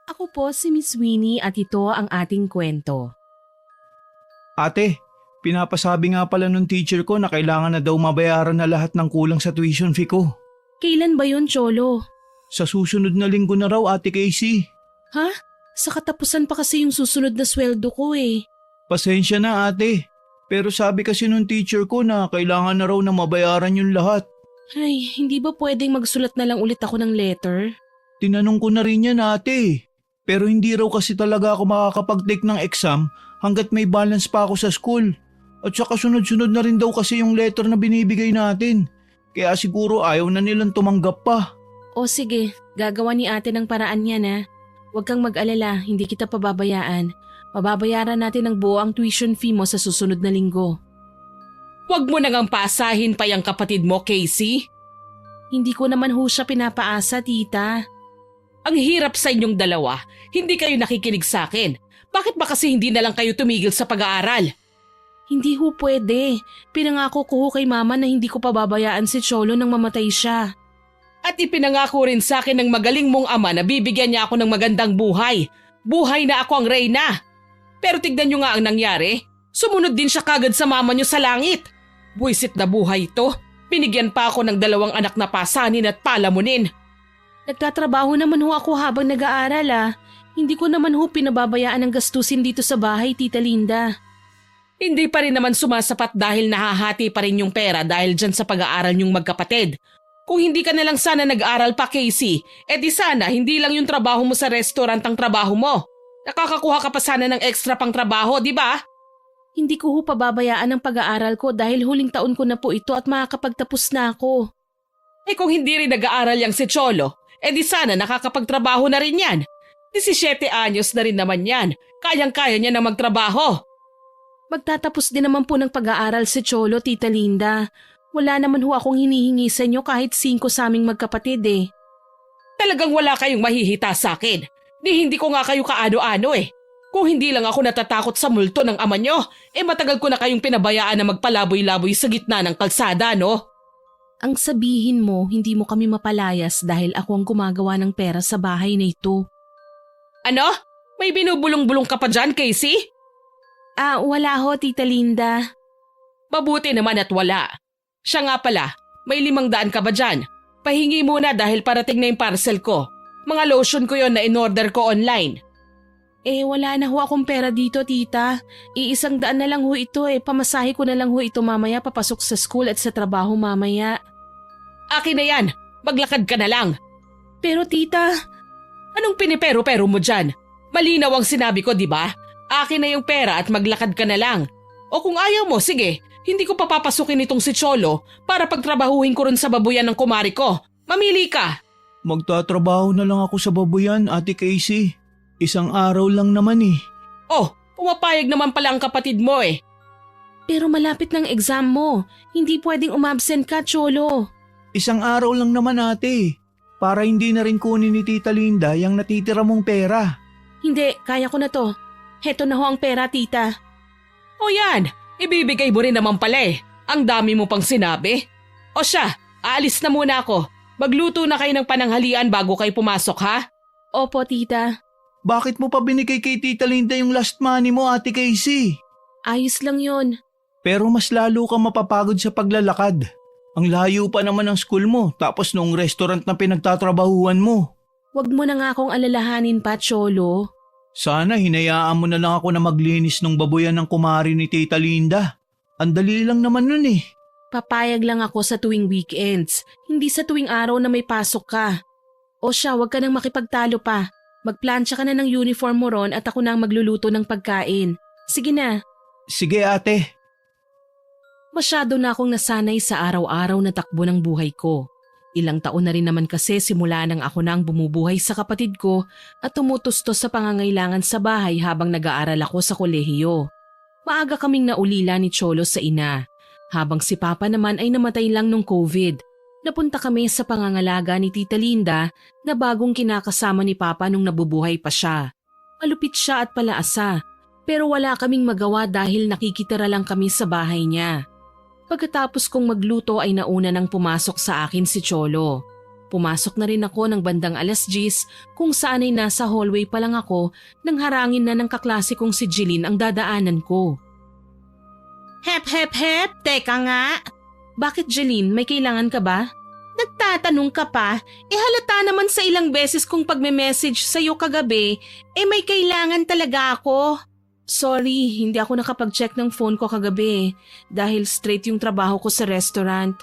Ako po si Miss Winnie at ito ang ating kwento. Ate, pinapasabi nga pala nung teacher ko na kailangan na daw mabayaran na lahat ng kulang sa tuition fee ko. Kailan ba yun, Cholo? Sa susunod na linggo na raw, Ate Casey. Ha? Sa katapusan pa kasi yung susunod na sweldo ko eh. Pasensya na, ate. Pero sabi kasi nung teacher ko na kailangan na raw na mabayaran yung lahat. Ay, hindi ba pwedeng magsulat na lang ulit ako ng letter? Tinanong ko na rin yan, ate. Pero hindi raw kasi talaga ako makakapag-take ng exam hanggat may balance pa ako sa school. At saka sunod-sunod na rin daw kasi yung letter na binibigay natin. Kaya siguro ayaw na nilang tumanggap pa. O sige, gagawa ni ate ng paraan yan ha. Huwag kang mag-alala, hindi kita pababayaan. Mababayaran natin ng buo ang tuition fee mo sa susunod na linggo. Huwag mo nang paasahin pa yung kapatid mo, Casey. Hindi ko naman ho siya pinapaasa, tita. Ang hirap sa inyong dalawa, hindi kayo nakikinig sa akin. Bakit ba kasi hindi na lang kayo tumigil sa pag-aaral? Hindi ho pwede. Pinangako ko ho kay mama na hindi ko pababayaan si Cholo nang mamatay siya. At ipinangako rin sa akin ng magaling mong ama na bibigyan niya ako ng magandang buhay. Buhay na ako ang reyna. Pero tignan niyo nga ang nangyari. Sumunod din siya kagad sa mama niyo sa langit. Buisit na buhay ito. Binigyan pa ako ng 2 anak na pasanin at palamunin. Nagtatrabaho naman ho ako habang nag-aaral ah. Hindi ko naman ho pinababayaan ang gastusin dito sa bahay, Tita Linda. Hindi pa rin naman sumasapat dahil nahahati pa rin yung pera dahil dyan sa pag-aaral niyong magkapatid. Kung hindi ka na lang sana nag-aral pa, Casey, di sana hindi lang yung trabaho mo sa restaurant ang trabaho mo. Nakakakuha ka pa sana ng extra pang trabaho, di ba? Hindi ko ho pababayaan ang pag-aaral ko dahil huling taon ko na po ito at makakapagtapos na ako. Kung hindi rin nag-aaral yang si Cholo, di sana nakakapagtrabaho na rin yan. 17 anyos na rin naman yan. Kayang-kaya niya na magtrabaho. Magtatapos din naman po ng pag-aaral si Cholo, Tita Linda. Wala naman ho akong hinihingi sa inyo kahit 5 sa aming magkapatid eh. Talagang wala kayong mahihita sa akin. Hindi ko nga kayo kaano-ano eh. Kung hindi lang ako natatakot sa multo ng ama nyo, matagal ko na kayong pinabayaan na magpalaboy-laboy sa gitna ng kalsada, no? Ang sabihin mo, hindi mo kami mapalayas dahil ako ang gumagawa ng pera sa bahay na ito. Ano? May binubulong-bulong ka pa dyan, Casey? Wala ho, Tita Linda. Mabuti naman at wala. Siya nga pala, may 500 ka ba dyan? Pahingi muna dahil parating na yung parcel ko. Mga lotion ko yon na in-order ko online. Wala na ho akong pera dito, tita. 100 na lang ho ito Pamasahe ko na lang ho ito mamaya papasok sa school at sa trabaho mamaya. Akin na yan. Maglakad ka na lang. Pero tita… Anong pinipero-pero mo dyan? Malinaw ang sinabi ko, di ba? Akin na yung pera at maglakad ka na lang. O kung ayaw mo, sige. Hindi ko papapasukin itong si Cholo para pagtrabahuhin ko rin sa babuyan ng kumari ko. Mamili ka. Magtatrabaho na lang ako sa babuyan, Ate Casey. 1 araw lang naman eh. Oh, pumapayag naman pala ang kapatid mo eh. Pero malapit ng exam mo. Hindi pwedeng umabsent ka, Cholo. 1 araw lang naman, ate. Para hindi na rin kunin ni Tita Linda yung natitira mong pera. Hindi, kaya ko na to. Heto na ho ang pera, tita. O yan, ibibigay mo rin naman pala eh. Ang dami mo pang sinabi. O siya, aalis na muna ako. Magluto na kayo ng pananghalian bago kayo pumasok, ha? Opo, tita. Bakit mo pa binigay kay Tita Linda yung last money mo, Ate Casey? Ayos lang yon. Pero mas lalo ka mapapagod sa paglalakad. Ang layo pa naman ng school mo tapos noong restaurant na pinagtatrabahuan mo. Huwag mo na nga akong alalahanin pa, Cholo. Sana hinayaan mo na lang ako na maglinis ng babuyan ng kumari ni Tita Linda. Ang dali lang naman nun eh. Papayag lang ako sa tuwing weekends, hindi sa tuwing araw na may pasok ka. O siya, huwag ka nang makipagtalo pa. Magplansya ka na ng uniform mo ron at ako na ang magluluto ng pagkain. Sige na. Sige, ate. Masyado na akong nasanay sa araw-araw na takbo ng buhay ko. Ilang taon na rin naman kasi simula nang ako na ang bumubuhay sa kapatid ko at tumutustos sa pangangailangan sa bahay habang nag-aaral ako sa kolehiyo. Maaga kaming naulila ni Cholo sa ina. Habang si Papa naman ay namatay lang nung COVID. Napunta kami sa pangangalaga ni Tita Linda na bagong kinakasama ni Papa nung nabubuhay pa siya. Malupit siya at palaasa, pero wala kaming magawa dahil nakikitira lang kami sa bahay niya. Pagkatapos kong magluto ay nauna nang pumasok sa akin si Cholo. Pumasok na rin ako ng bandang 10:00 kung saan ay nasa hallway pa lang ako nang harangin na ng kaklase kong si Jeline ang dadaanan ko. Hep, teka nga. Bakit Jeline, may kailangan ka ba? Nagtatanong ka pa, halata naman sa ilang beses kong pagme-message sa'yo kagabi, may kailangan talaga ako. Sorry, hindi ako nakapag-check ng phone ko kagabi dahil straight yung trabaho ko sa restaurant.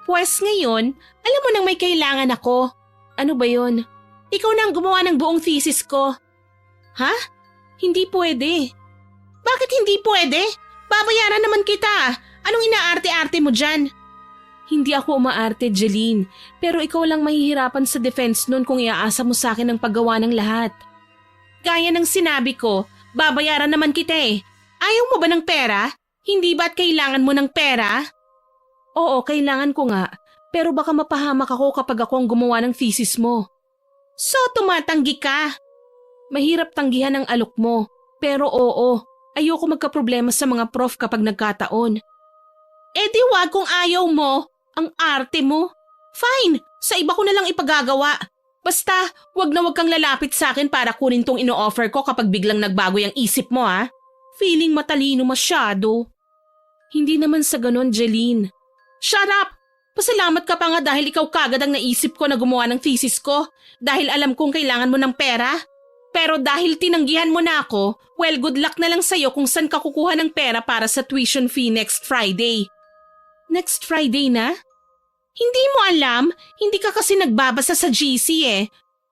Pwes ngayon, alam mo nang may kailangan ako. Ano ba yon? Ikaw na ang gumawa ng buong thesis ko. Ha? Hindi pwede. Bakit hindi pwede? Babayaran naman kita. Anong inaarte-arte mo dyan? Hindi ako umaarte, Jeline. Pero ikaw lang mahihirapan sa defense nun kung iaasa mo sa akin ang paggawa ng lahat. Gaya ng sinabi ko, babayaran naman kita eh. Ayaw mo ba ng pera? Hindi ba't kailangan mo ng pera? Oo, kailangan ko nga. Pero baka mapahamak ako kapag ako ang gumawa ng thesis mo. So tumatanggi ka? Mahirap tanggihan ang alok mo. Pero oo, ayoko magkaproblema sa mga prof kapag nagkataon. Di wag kung ayaw mo, ang arte mo. Fine, sa iba ko na lang ipagagawa. Basta, wag na wag kang lalapit sa akin para kunin tong ino-offer ko kapag biglang nagbago yung isip mo ha. Feeling matalino masyado. Hindi naman sa ganon, Jeline. Shut up! Pasalamat ka pa nga dahil ikaw kagad ang naisip ko na gumawa ng thesis ko dahil alam kong kailangan mo ng pera. Pero dahil tinanggihan mo na ako, well good luck na lang sa'yo kung saan ka kukuha ng pera para sa tuition fee next Friday. Next Friday na? Hindi mo alam? Hindi ka kasi nagbabasa sa GC eh.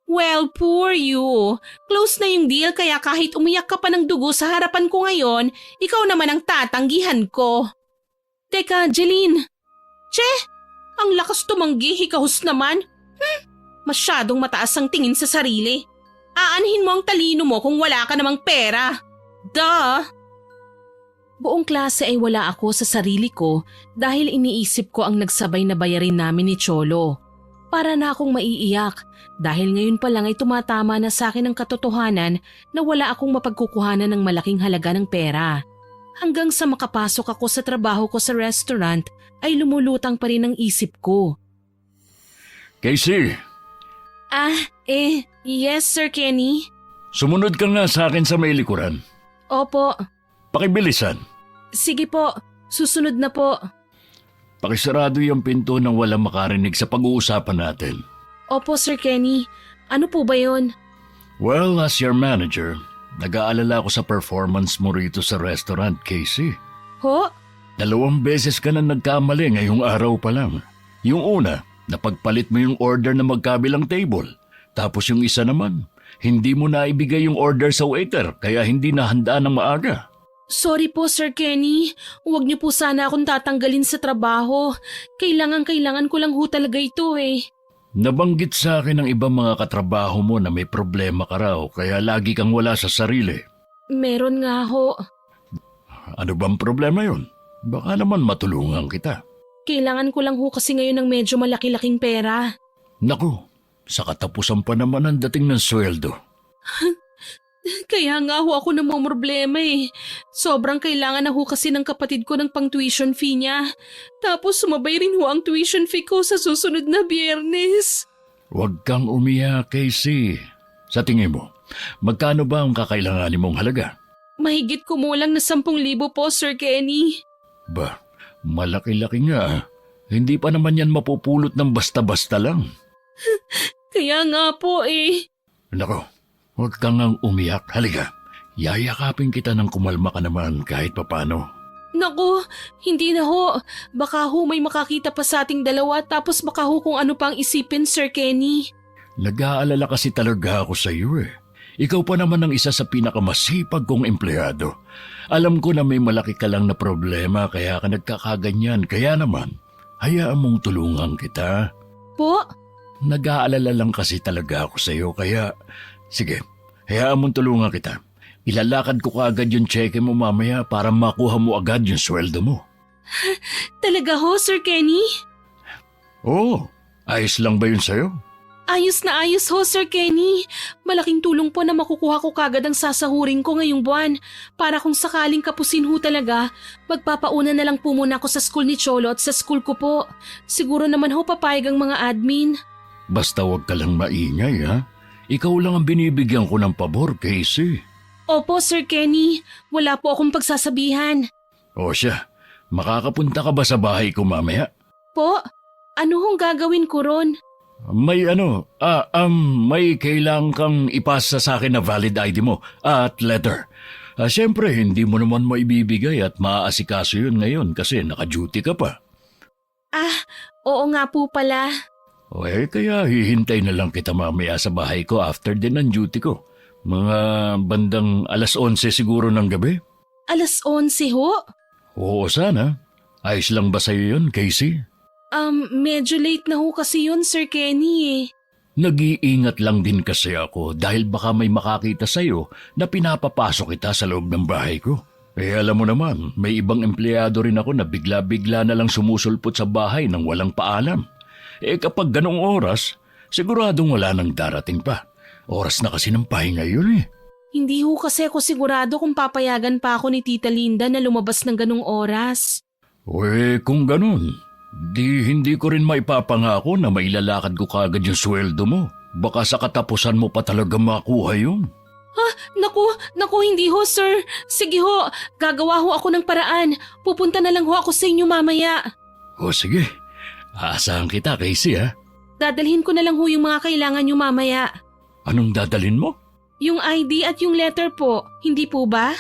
Well, poor you. Close na yung deal kaya kahit umiyak ka pa ng dugo sa harapan ko ngayon, ikaw naman ang tatanggihan ko. Teka, Jeline. Che, ang lakas tumanggi, hikahus naman. Masyadong mataas ang tingin sa sarili. Aanhin mo ang talino mo kung wala ka namang pera. Duh! Buong klase ay wala ako sa sarili ko dahil iniisip ko ang nagsabay na bayarin namin ni Cholo. Para na akong maiiyak dahil ngayon pa lang ay tumatama na sa akin ang katotohanan na wala akong mapagkukuhanan ng malaking halaga ng pera. Hanggang sa makapasok ako sa trabaho ko sa restaurant ay lumulutang pa rin ang isip ko. Casey, Yes Sir Kenny? sumunod ka nga sa akin sa may likuran. Opo, Pakibilisan. sige po, susunod na po. Pakisarado yung pinto nang walang makarinig sa pag-uusapan natin. Opo Sir Kenny, ano po ba yon? Well, as your manager, nag-aalala ako sa performance mo rito sa restaurant, Casey. Ho? 2 beses ka na nagkamali ngayong araw pa lang. Yung una, napagpalit mo yung order na magkabilang table. Tapos yung isa naman, hindi mo naibigay yung order sa waiter kaya hindi nahanda ng maaga. Sorry po Sir Kenny, huwag niyo po sana akong tatanggalin sa trabaho. Kailangan ko lang ho talaga ito eh. Nabanggit sa akin ng ibang mga katrabaho mo na may problema ka raw kaya lagi kang wala sa sarili. Meron nga ho. Ano bang problema yon? Baka naman matulungan kita. Kailangan ko lang ho kasi ngayon ng medyo malaki-laking pera. Naku, sa katapusan pa naman ang dating ng sweldo. Kaya nga ho ako namomroblema eh. Sobrang kailangan na ho kasi ng kapatid ko ng pang-tuition fee niya. Tapos sumabay rin ho ang tuition fee ko sa susunod na Biyernes. Huwag kang umiyak, Casey. Sa tingin mo, magkano ba ang kakailanganin mong halaga? Mahigit kumulang na 10,000 po Sir Kenny. Ba, malaki-laki nga. Hindi pa naman yan mapupulot ng basta-basta lang. Kaya nga po eh. Nako, huwag kang ngang umiyak. Halika, yayakapin kita ng kumalma ka naman kahit papano. Naku, hindi na ho. Baka ho may makakita pa sa ating dalawa tapos baka ho kung ano pang isipin Sir Kenny. Nag-aalala kasi talaga ako sa iyo eh. Ikaw pa naman ang isa sa pinakamasipag kong empleyado. Alam ko na may malaki ka lang na problema kaya ka nagkakaganyan. Kaya naman, hayaan mong tulungan kita. Po? Nag-aalala lang kasi talaga ako sa iyo kaya... Sige, hayaan mong tulungan kita. Ilalakad ko kaagad yung cheque mo mamaya para makuha mo agad yung sweldo mo. Talaga ho, Sir Kenny? Oo, ayos lang ba yun sa'yo? Ayos na ayos ho, Sir Kenny. Malaking tulong po na makukuha ko kagad ang sasahurin ko ngayong buwan. Para kung sakaling kapusin ho talaga, magpapauna na lang po muna ako sa school ni Cholo at sa school ko po. Siguro naman ho papayag ang mga admin. Basta wag ka lang maingay, ha? Ikaw lang ang binibigyan ko ng pabor, Casey. Opo, Sir Kenny. Wala po akong pagsasabihan. O siya, makakapunta ka ba sa bahay ko mamaya? Po, ano hong gagawin ko ron? May may kailangan kang ipasa sa akin na valid ID mo at letter. Siyempre, hindi mo naman maibibigay at maaasikaso yun ngayon kasi naka-duty ka pa. Oo nga po pala. Kaya hihintay na lang kita mamaya sa bahay ko after din ng duty ko. Mga bandang 11:00 siguro ng gabi. 11:00 ho? Oo, sana. Ayos lang ba sa'yo yun, Casey? Medyo late na ho kasi yun, Sir Kenny eh. Nag-iingat lang din kasi ako dahil baka may makakita sa'yo na pinapapasok kita sa loob ng bahay ko. Alam mo naman, may ibang empleyado rin ako na bigla-bigla na lang sumusulpot sa bahay nang walang paalam. Kapag ganong oras, siguradong wala nang darating pa. Oras na kasi ng pahinga yun eh. Hindi ho kasi ako sigurado kung papayagan pa ako ni Tita Linda na lumabas ng ganong oras. Kung ganun, hindi ko rin maipapangako na mailalakad ko kagad yung sweldo mo. Baka sa katapusan mo pa talaga makuha yun. Naku, hindi ho, sir. Sige ho, gagawa ho ako ng paraan. Pupunta na lang ho ako sa inyo mamaya. Sige, aasahan kita, Casey, ha? Dadalhin ko na lang ho yung mga kailangan nyo mamaya. Anong dadalhin mo? Yung ID at yung letter po, hindi po ba?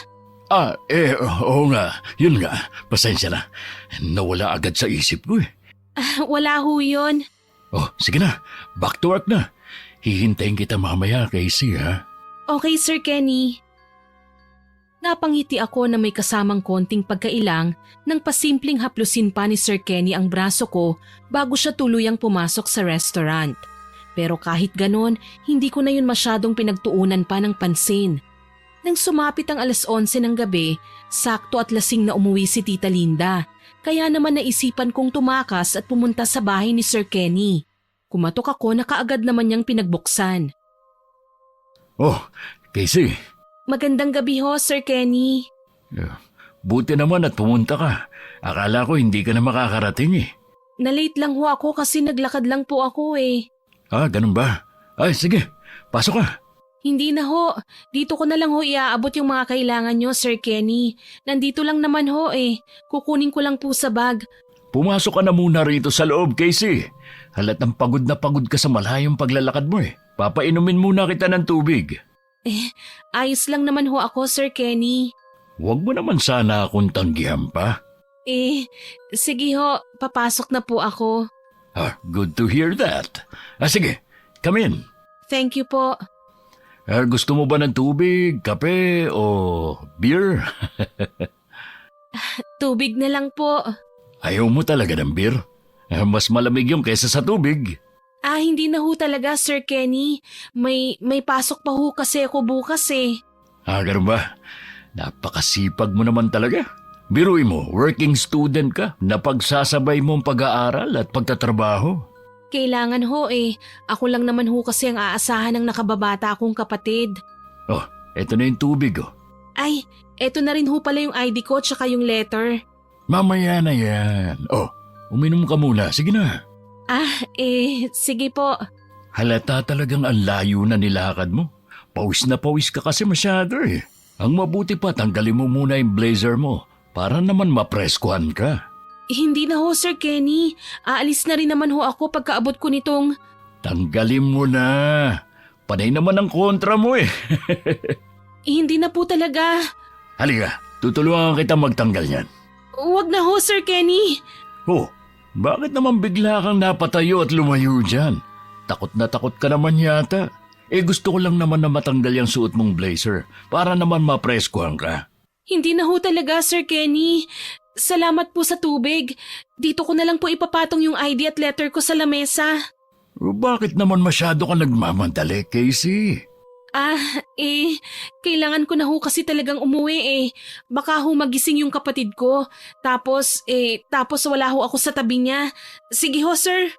Oo nga, yun nga. Pasensya na. Nawala agad sa isip ko eh. Wala ho yun. Sige na. Back to work na. Hihintayin kita mamaya, Casey, ha? Okay, Sir Kenny. Napangiti ako na may kasamang konting pagkailang nang pasimpleng haplusin pa ni Sir Kenny ang braso ko bago siya tuluyang pumasok sa restaurant. Pero kahit ganon, hindi ko na yun masyadong pinagtuunan pa ng pansin. Nang sumapit ang 11:00 ng gabi, sakto at lasing na umuwi si Tita Linda. Kaya naman naisipan kong tumakas at pumunta sa bahay ni Sir Kenny. Kumatok ako na kaagad naman niyang pinagbuksan. Casey. Magandang gabi ho, Sir Kenny. Buti naman at pumunta ka. Akala ko hindi ka na makakarating eh. Nalate lang ho ako kasi naglakad lang po ako eh. Ganun ba? Sige. Pasok ka. Hindi na ho. Dito ko na lang ho iaabot yung mga kailangan nyo, Sir Kenny. Nandito lang naman ho eh. Kukunin ko lang po sa bag. Pumasok ka na muna rito sa loob, Casey. Halatang pagod na pagod ka sa malayong paglalakad mo eh. Papainumin muna kita ng tubig. Ayos lang naman ho ako, Sir Kenny. Huwag mo naman sana akong tanggihan pa. Sige ho. Papasok na po ako. Good to hear that. Sige, come in. Thank you po. Gusto mo ba ng tubig, kape o beer? Tubig na lang po. Ayaw mo talaga ng beer? Mas malamig yung kaysa sa tubig. Hindi na ho talaga, Sir Kenny. May pasok pa ho kasi ako bukas eh. Ganun ba? Napakasipag mo naman talaga. Biruin mo, working student ka na pagsasabay mo ang pag-aaral at pagtatrabaho. Kailangan ho eh. Ako lang naman ho kasi ang aasahan ng nakababata akong kapatid. Eto na yung tubig Ay, eto na rin ho pala yung ID ko tsaka yung letter. Mamaya na yan. Uminom ka muna. Sige na. Sige po. Halata talagang ang layo na nilakad mo. Pawis na pawis ka kasi masyado eh. Ang mabuti pa, tanggalin mo muna yung blazer mo para naman mapreskuhan ka. Hindi na ho, Sir Kenny. Aalis na rin naman ho ako pagkaabot ko nitong... Tanggalin mo na. Panay naman ang kontra mo eh. Hindi na po talaga. Halika, tutulungan kita magtanggal yan. Huwag na ho, Sir Kenny. Bakit naman bigla kang napatayo at lumayo dyan? Takot na takot ka naman yata. Gusto ko lang naman na matanggal yung suot mong blazer para naman mapreskuhan ka. Hindi na ho talaga, Sir Kenny. Salamat po sa tubig. Dito ko na lang po ipapatong yung ID at letter ko sa lamesa. Bakit naman masyado ka nagmamadali, Casey? Kailangan ko na ho kasi talagang umuwi eh. Baka ho magising yung kapatid ko. Tapos wala ho ako sa tabi niya. Sige ho, sir.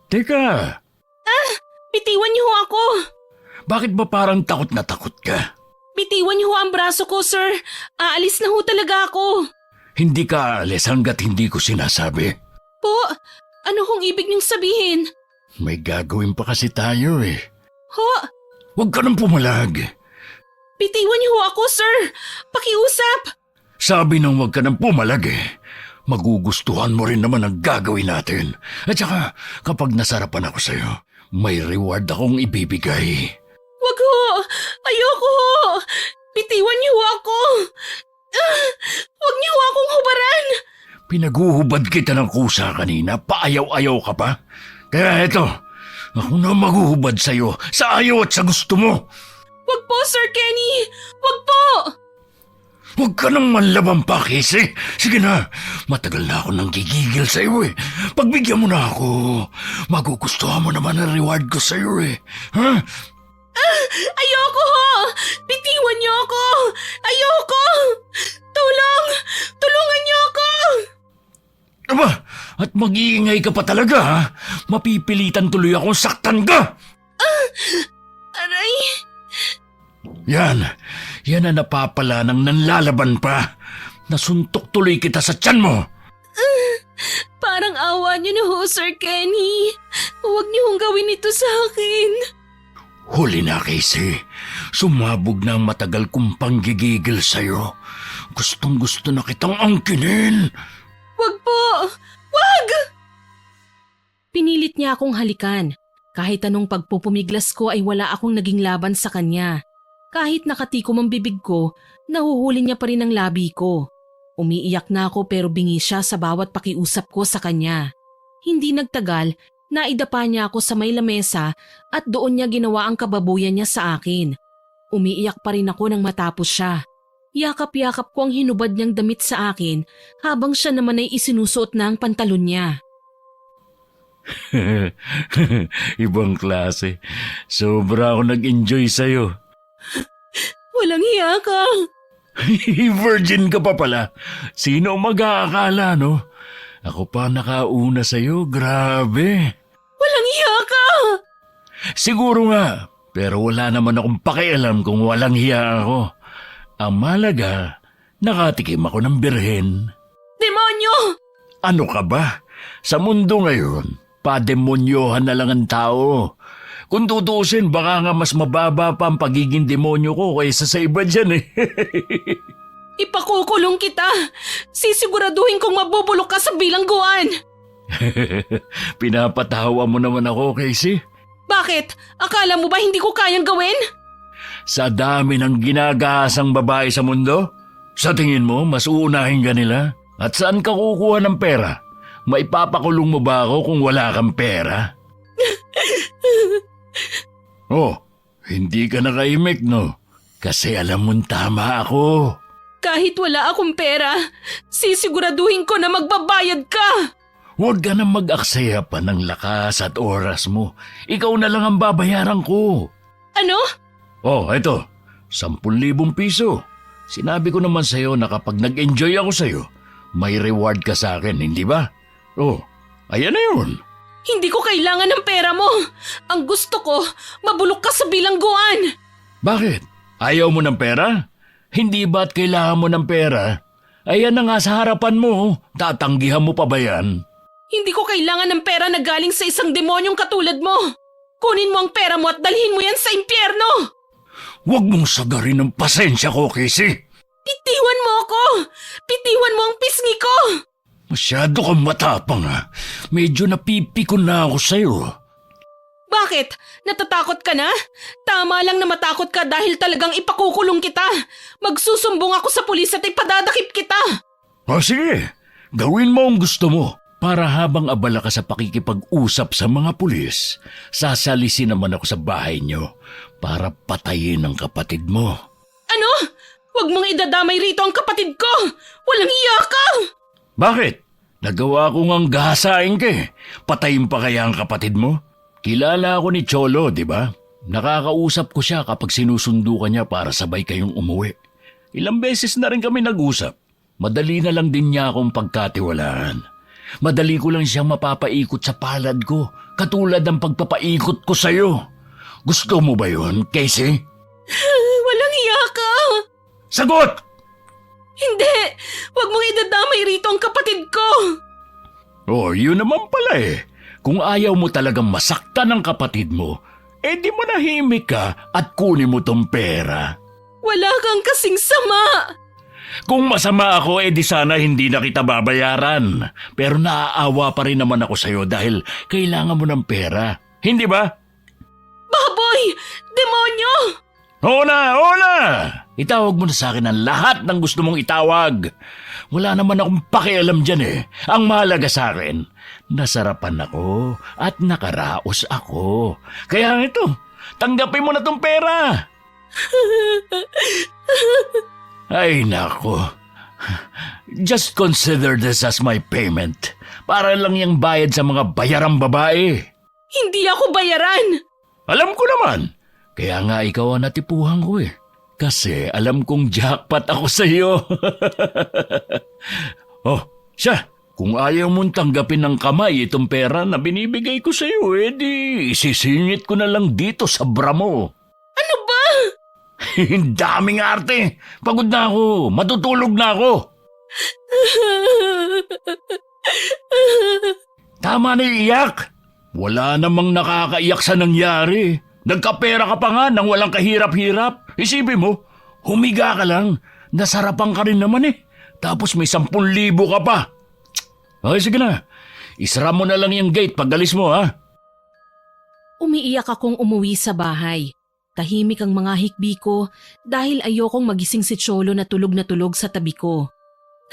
Teka! Bitiwan niyo ho ako. Bakit ba parang takot na takot ka? Bitiwan niyo ho ang braso ko, sir. Aalis na ho talaga ako. Hindi ka aalis hanggat hindi ko sinasabi. Po, ano hong ibig niyong sabihin? May gagawin pa kasi tayo eh. Ho, Huwag ka nang pumalag. bitiwan niyo ho ako, sir. Pakiusap. Sabi nang huwag ka nang pumalag eh. Magugustuhan mo rin naman ang gagawin natin. At saka, kapag nasarapan ako sa'yo, may reward akong ibibigay. Wag ho. Ayoko ho. Bitiwan niyo ho ako. Wag niyo ho akong hubaran. Pinaguhubad kita ng kusa kanina, paayaw-ayaw ka pa. Kaya eto, ako na maghuhubad sa'yo, sa ayaw at sa gusto mo. Wag po, Sir Kenny. Wag po. Huwag ka nang manlabang pa, Casey. Sige na, matagal na ako nang gigigil sa'yo eh. Pagbigyan mo na ako, magugustuhan mo naman ang reward ko sa'yo eh. Ha? Ayoko ho. Bitiwan niyo ako. Ayoko. Tulong. Tulungan niyo ako. Aba, at mag-iingay ka pa talaga ha? Mapipilitan tuloy akong saktan ka. Aray. Yan ang napapala ng nanlalaban pa. Nasuntok tuloy kita sa tiyan mo. Parang awa niyo na ho, Sir Kenny. Huwag niyo hong gawin ito sa akin. Huli na, Casey. Sumabog na ang matagal kong panggigigil sa'yo. Gustong gusto na kitang angkinin. Wag po. Wag! Pinilit niya akong halikan. Kahit anong pagpupumiglas ko ay wala akong naging laban sa kanya. Kahit nakatikom ang bibig ko, nahuhuli niya pa rin ang labi ko. Umiiyak na ako pero bingi siya sa bawat pakiusap ko sa kanya. Hindi nagtagal, naidapa niya ako sa may lamesa at doon niya ginawa ang kababuyan niya sa akin. Umiiyak pa rin ako nang matapos siya. Yakap-yakap ko ang hinubad niyang damit sa akin habang siya naman ay isinusuot na ang pantalon niya. Ibang klase. Sobra ako nag-enjoy sa'yo. Walang hiya ka. Virgin ka pa pala. Sino ang mag-aakala, no? Ako pa nakauna sa'yo, grabe. Walang hiya ka. Siguro nga, pero wala naman akong pakialam kung walang hiya ako. Ang malaga, nakatikim ako ng birhen. Demonyo! Ano ka ba? Sa mundo ngayon, pademonyohan na lang ang tao. Kung tutuusin, baka nga mas mababa pa ang pagiging demonyo ko kaysa sa iba dyan eh. Ipakukulong kita. Sisiguraduhin kong mabubulok ka sa bilangguan. Pinapatawa mo naman ako, Casey. Bakit? Akala mo ba hindi ko kayang gawin? Sa dami ng ginagahasang babae sa mundo, sa tingin mo, mas uunahin ka nila? At saan ka kukuha ng pera? Maipapakulong mo ba ako kung wala kang pera? Oh, hindi ka nakaimik, no? Kasi alam mong tama ako. Kahit wala akong pera, sisiguraduhin ko na magbabayad ka. Huwag ka na mag-aksaya pa ng lakas at oras mo. Ikaw na lang ang babayaran ko. Ano? Oh, eto, 10,000 piso. Sinabi ko naman sa'yo na kapag nag-enjoy ako sa'yo, may reward ka sa akin, hindi ba? Oh, ayan na yun. Hindi ko kailangan ng pera mo. Ang gusto ko, mabulok ka sa bilangguan. Bakit? Ayaw mo ng pera? Hindi ba't kailangan mo ng pera? Ayan na nga sa harapan mo, tatanggihan mo pa ba yan? Hindi ko kailangan ng pera na galing sa isang demonyong katulad mo. Kunin mo ang pera mo at dalhin mo yan sa impyerno. Huwag mong sagarin ang pasensya ko, Casey. Bitiwan mo ako. Bitiwan mo ang pisngi ko. Masyado kang matapang ha. Medyo napipikon na ako sa'yo. Bakit? Natatakot ka na? Tama lang na matakot ka dahil talagang ipakukulong kita. Magsusumbong ako sa pulis at ipadadakip kita. O sige, gawin mo ang gusto mo. Para habang abala ka sa pakikipag-usap sa mga pulis, sasalisin naman ako sa bahay niyo para patayin ang kapatid mo. Ano? Huwag mong idadamay rito ang kapatid ko. Walang iya ka. Bakit? Nagawa ko ngang gahasain ka eh. Patayin pa kaya ang kapatid mo? Kilala ako ni Cholo, di ba? Nakakausap ko siya kapag sinusundo ka niya para sabay kayong umuwi. Ilang beses na rin kami nag-usap. Madali na lang din niya akong pagkatiwalaan. Madali ko lang siyang mapapaikot sa palad ko, katulad ng pagpapaikot ko sa'yo. Gusto mo ba yun, Casey? Walang iya ka. Sagot! Hindi. Huwag mong idadamay rito ang kapatid ko. Oh, yun naman pala eh. Kung ayaw mo talagang masaktan ng kapatid mo, di manahimik ka at kunin mo tong pera. Wala kang kasing sama! Kung masama ako, di sana hindi na kita babayaran. Pero naaawa pa rin naman ako sa'yo dahil kailangan mo ng pera. Hindi ba? Baboy! Demonyo! Oo na! Itawag mo na sa akin ang lahat ng gusto mong itawag. Wala naman akong pakialam dyan eh. Ang mahalaga sa akin, nasarapan ako at nakaraos ako. Kaya ito, tanggapin mo na tong pera. Ay nako. Just consider this as my payment. Para lang yung bayad sa mga bayarang babae. Hindi ako bayaran! Alam ko naman. Kaya nga ikaw ang natipuhan ko eh. Kasi alam kong jackpot ako sa iyo. Oh, siya. Kung ayaw mong tanggapin ng kamay itong pera na binibigay ko sa iyo, di isisingit ko na lang dito sa bra mo. Ano ba? Daming arte. Pagod na ako. Matutulog na ako. Tama na iyak. Wala namang nakakaiyak sa nangyari. Nagkapera ka pa nga nang walang kahirap-hirap. Isipin mo, humiga ka lang. Nasarapan ka rin naman eh. Tapos may 10,000 ka pa. Okay, sige na. Isara mo na lang yung gate pag alis mo, ha? Umiiyak akong umuwi sa bahay. Tahimik ang mga hikbi ko dahil ayokong magising si Cholo na tulog sa tabi ko.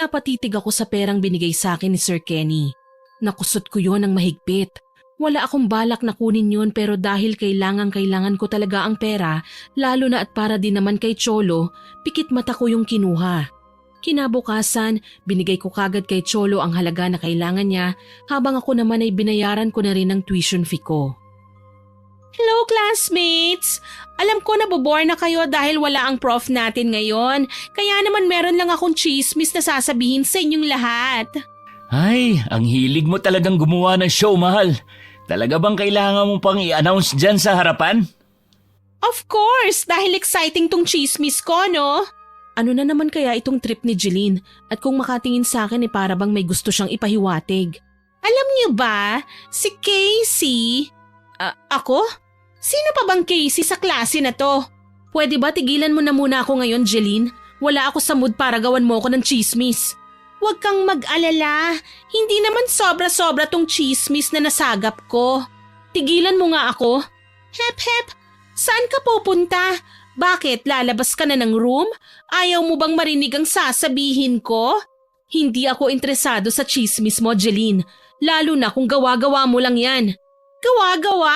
Napatitig ako sa perang binigay sa akin ni Sir Kenny. Nakusot ko yon ng mahigpit. Wala akong balak na kunin yun pero dahil kailangan ko talaga ang pera, lalo na at para din naman kay Cholo, pikit mata ko yung kinuha. Kinabukasan, binigay ko kagad kay Cholo ang halaga na kailangan niya habang ako naman ay binayaran ko na rin ang tuition fee ko. Hello classmates! Alam ko nabobore na kayo dahil wala ang prof natin ngayon, kaya naman meron lang akong chismis na sasabihin sa inyong lahat. Ay, ang hilig mo talagang gumawa ng show, mahal. Talaga bang kailangan mo pang i-announce dyan sa harapan? Of course, dahil exciting tong chismis ko, no? Ano na naman kaya itong trip ni Jeline at kung makatingin sa akin para bang may gusto siyang ipahiwatig. Alam niyo ba, si Casey… ako? Sino pa bang Casey sa klase na to? Pwede ba tigilan mo na muna ako ngayon, Jeline? Wala ako sa mood para gawan mo ako ng chismis. Huwag kang mag-alala, hindi naman sobra-sobra tong chismis na nasagap ko. Tigilan mo nga ako. Hep, saan ka pupunta? Bakit, lalabas ka na ng room? Ayaw mo bang marinig ang sasabihin ko? Hindi ako interesado sa chismis mo, Jeline. Lalo na kung gawa-gawa mo lang yan. Gawa-gawa?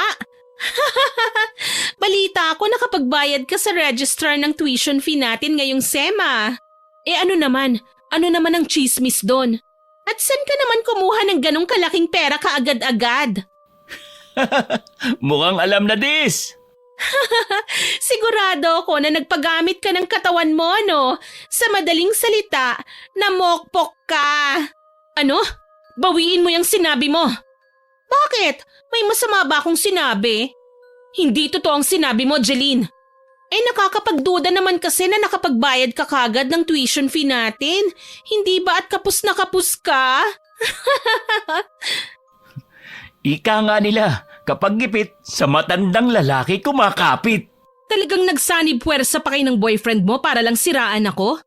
Balita ako nakapagbayad ka sa registrar ng tuition fee natin ngayong SEMA. Ano naman? Ano naman ang chismis doon? At saan ka naman kumuha ng ganong kalaking pera kaagad-agad? Mukhang alam na dis. Sigurado ako na nagpagamit ka ng katawan mo, no? Sa madaling salita, namokpok ka. Ano? Bawiin mo yung sinabi mo. Bakit? May masama ba akong sinabi? Hindi totoo ang sinabi mo, Jeline. Nakakapagduda naman kasi na nakapagbayad ka kagad ng tuition fee natin. Hindi ba at kapos na kapos ka? Ika nga nila, kapag gipit, sa matandang lalaki kumakapit. Talagang nagsanib puwersa pa kayo ng boyfriend mo para lang siraan ako?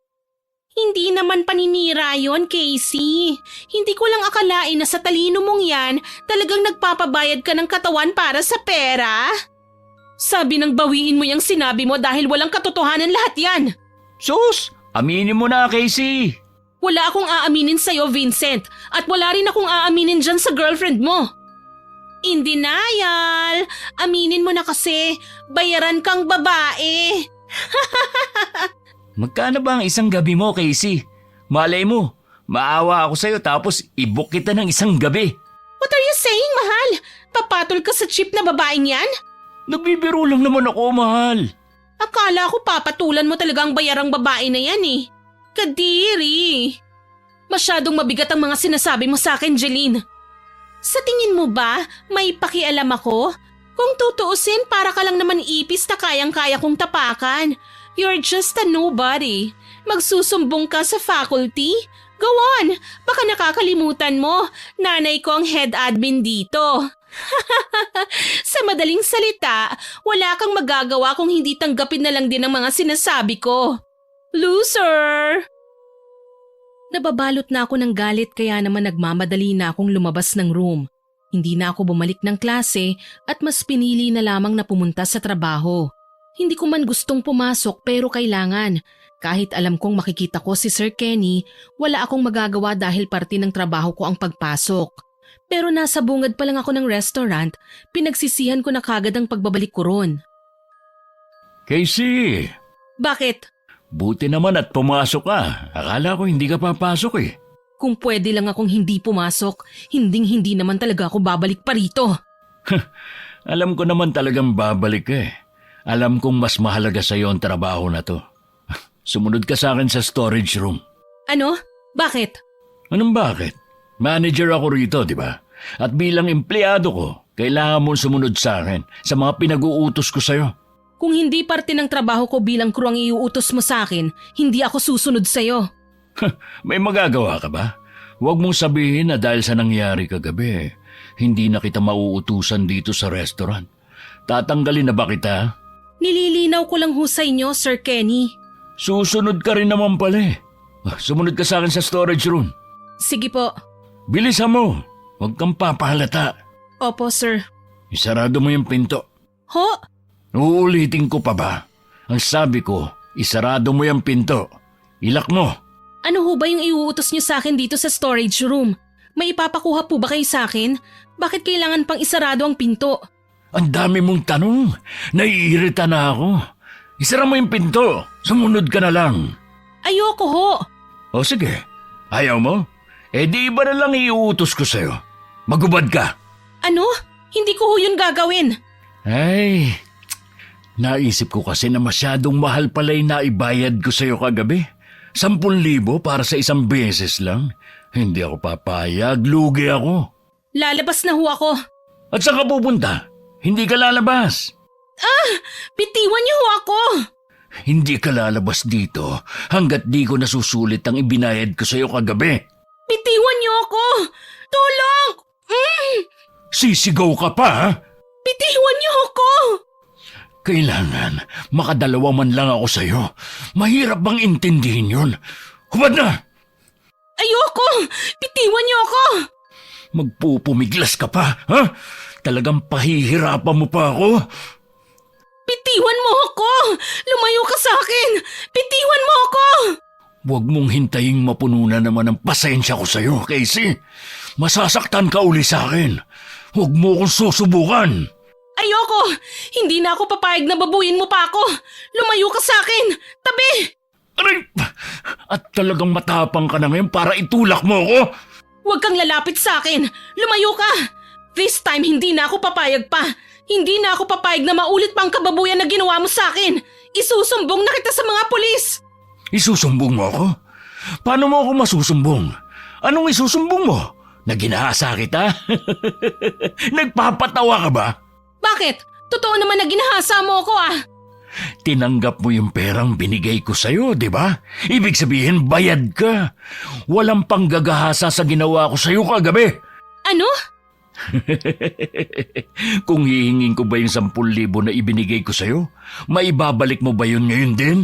Hindi naman paninira yon, Casey. Hindi ko lang akalain na sa talino mong yan, talagang nagpapabayad ka ng katawan para sa pera. Sabi nang bawiin mo yung sinabi mo dahil walang katotohanan lahat yan. Sus, aminin mo na, Casey. Wala akong aaminin sa'yo, Vincent. At wala rin akong aaminin dyan sa girlfriend mo. In denial. Aminin mo na kasi, bayaran kang babae. Magkano ba ang isang gabi mo, Casey? Malay mo, maawa ako sa'yo tapos i-book kita ng isang gabi. What are you saying, mahal? Papatol ka sa cheap na babaeng yan? Nagbibiro lang naman ako, mahal. Akala ko papatulan mo talaga ang bayarang babae na yan eh. Kadiri. Masyadong mabigat ang mga sinasabi mo sa akin, Jeline. Sa tingin mo ba may pakialam ako? Kung tutuusin, para ka lang naman ipis na kayang-kaya kong tapakan. You're just a nobody. Magsusumbong ka sa faculty? Go on! Baka nakakalimutan mo. Nanay ko ang head admin dito. Sa madaling salita, wala kang magagawa kung hindi tanggapin na lang din ang mga sinasabi ko. Loser! Nababalot na ako ng galit kaya naman nagmamadali na akong lumabas ng room. Hindi na ako bumalik ng klase at mas pinili na lamang na pumunta sa trabaho. Hindi ko man gustong pumasok pero kailangan. Kahit alam kong makikita ko si Sir Kenny, wala akong magagawa dahil parte ng trabaho ko ang pagpasok. Pero nasa bungad pa lang ako ng restaurant, pinagsisihan ko na kagad ang pagbabalik ko ron. Casey, Bakit? buti naman at pumasok ka. Akala ko hindi ka papasok eh. Kung pwede lang akong hindi pumasok, hindi naman talaga ako babalik pa rito. Alam ko naman talagang babalik ka eh. Alam kong mas mahalaga sa'yo ang trabaho na to. Sumunod ka sa akin sa storage room. Ano? Bakit? Anong bakit? Manager ako rito, di ba? At bilang empleyado ko, kailangan mong sumunod sa akin sa mga pinag-uutos ko sa'yo. Kung hindi parte ng trabaho ko bilang crew ang iuutos mo sa akin, hindi ako susunod sa'yo. May magagawa ka ba? Huwag mong sabihin na dahil sa nangyari kagabi, hindi na kita mauutusan dito sa restaurant. Tatanggalin na ba kita? Nililinaw ko lang ho sa inyo, Sir Kenny. Susunod ka rin naman pala eh. Sumunod ka sa akin sa storage room. Sige po. Bilisan mo. Huwag kang papahalata. Opo, sir. Isarado mo yung pinto. Ho? Uulitin ko pa ba? Ang sabi ko, isarado mo yung pinto. Ilak mo. Ano ho ba yung iuutos niyo sa akin dito sa storage room? May ipapakuha po ba kayo sa akin? Bakit kailangan pang isarado ang pinto? Ang dami mong tanong. Naiirita na ako. Isara mo yung pinto. Sumunod ka na lang. Ayoko ho. O sige. Ayaw mo? Eh di iba na lang iuutos ko sa'yo. Magubad ka. Ano? Hindi ko ho yun gagawin. Ay, naisip ko kasi na masyadong mahal pala yung naibayad ko sa'yo kagabi. 10,000 para sa isang beses lang. Hindi ako papayag, lugi ako. Lalabas na ho ako. At saan ka pupunta? Hindi ka lalabas. Bitiwan niyo ho ako. Hindi ka lalabas dito hanggat di ko nasusulit ang ibinayad ko sa'yo kagabi. Bitiwan niyo ako. Tulong! Sisigaw ka pa, ha? Bitiwan niyo ako. Kailangan makadalawa man lang ako sa'yo. Mahirap bang intindihin yun? Hubad na! Ayoko. Bitiwan niyo ako. Magpupumiglas ka pa, ha? Talagang pahihirapan mo pa ako? Bitiwan mo ako. Lumayo ka sa akin. Bitiwan mo ako. Huwag mong hintaying mapuno na naman ang pasensya ko sa'yo, Casey. Masasaktan ka uli sa akin. Huwag mo akong susubukan. Ayoko. Hindi na ako papayag na babuyin mo pa ako. Lumayo ka sa akin. Tabi. Aray! At talagang matapang ka na ngayon para itulak mo ako? Huwag kang lalapit sa akin. Lumayo ka. This time hindi na ako papayag pa. Hindi na ako papayag na maulit pa ang kababuyan na ginawa mo sa akin. Isusumbong na kita sa mga pulis. Isusumbong mo ako? Paano mo ako masusumbong? Anong isusumbong mo? Na ginahasa kita? Nagpapatawa ka ba? Bakit? Totoo naman na ginahasa mo ako ah. Tinanggap mo yung perang binigay ko sa'yo, di ba? Ibig sabihin, bayad ka. Walang panggagahasa sa ginawa ko sa'yo kagabi. Ano? Kung hihingin ko ba yung 10,000 na ibinigay ko sa'yo, maibabalik mo ba yun ngayon din?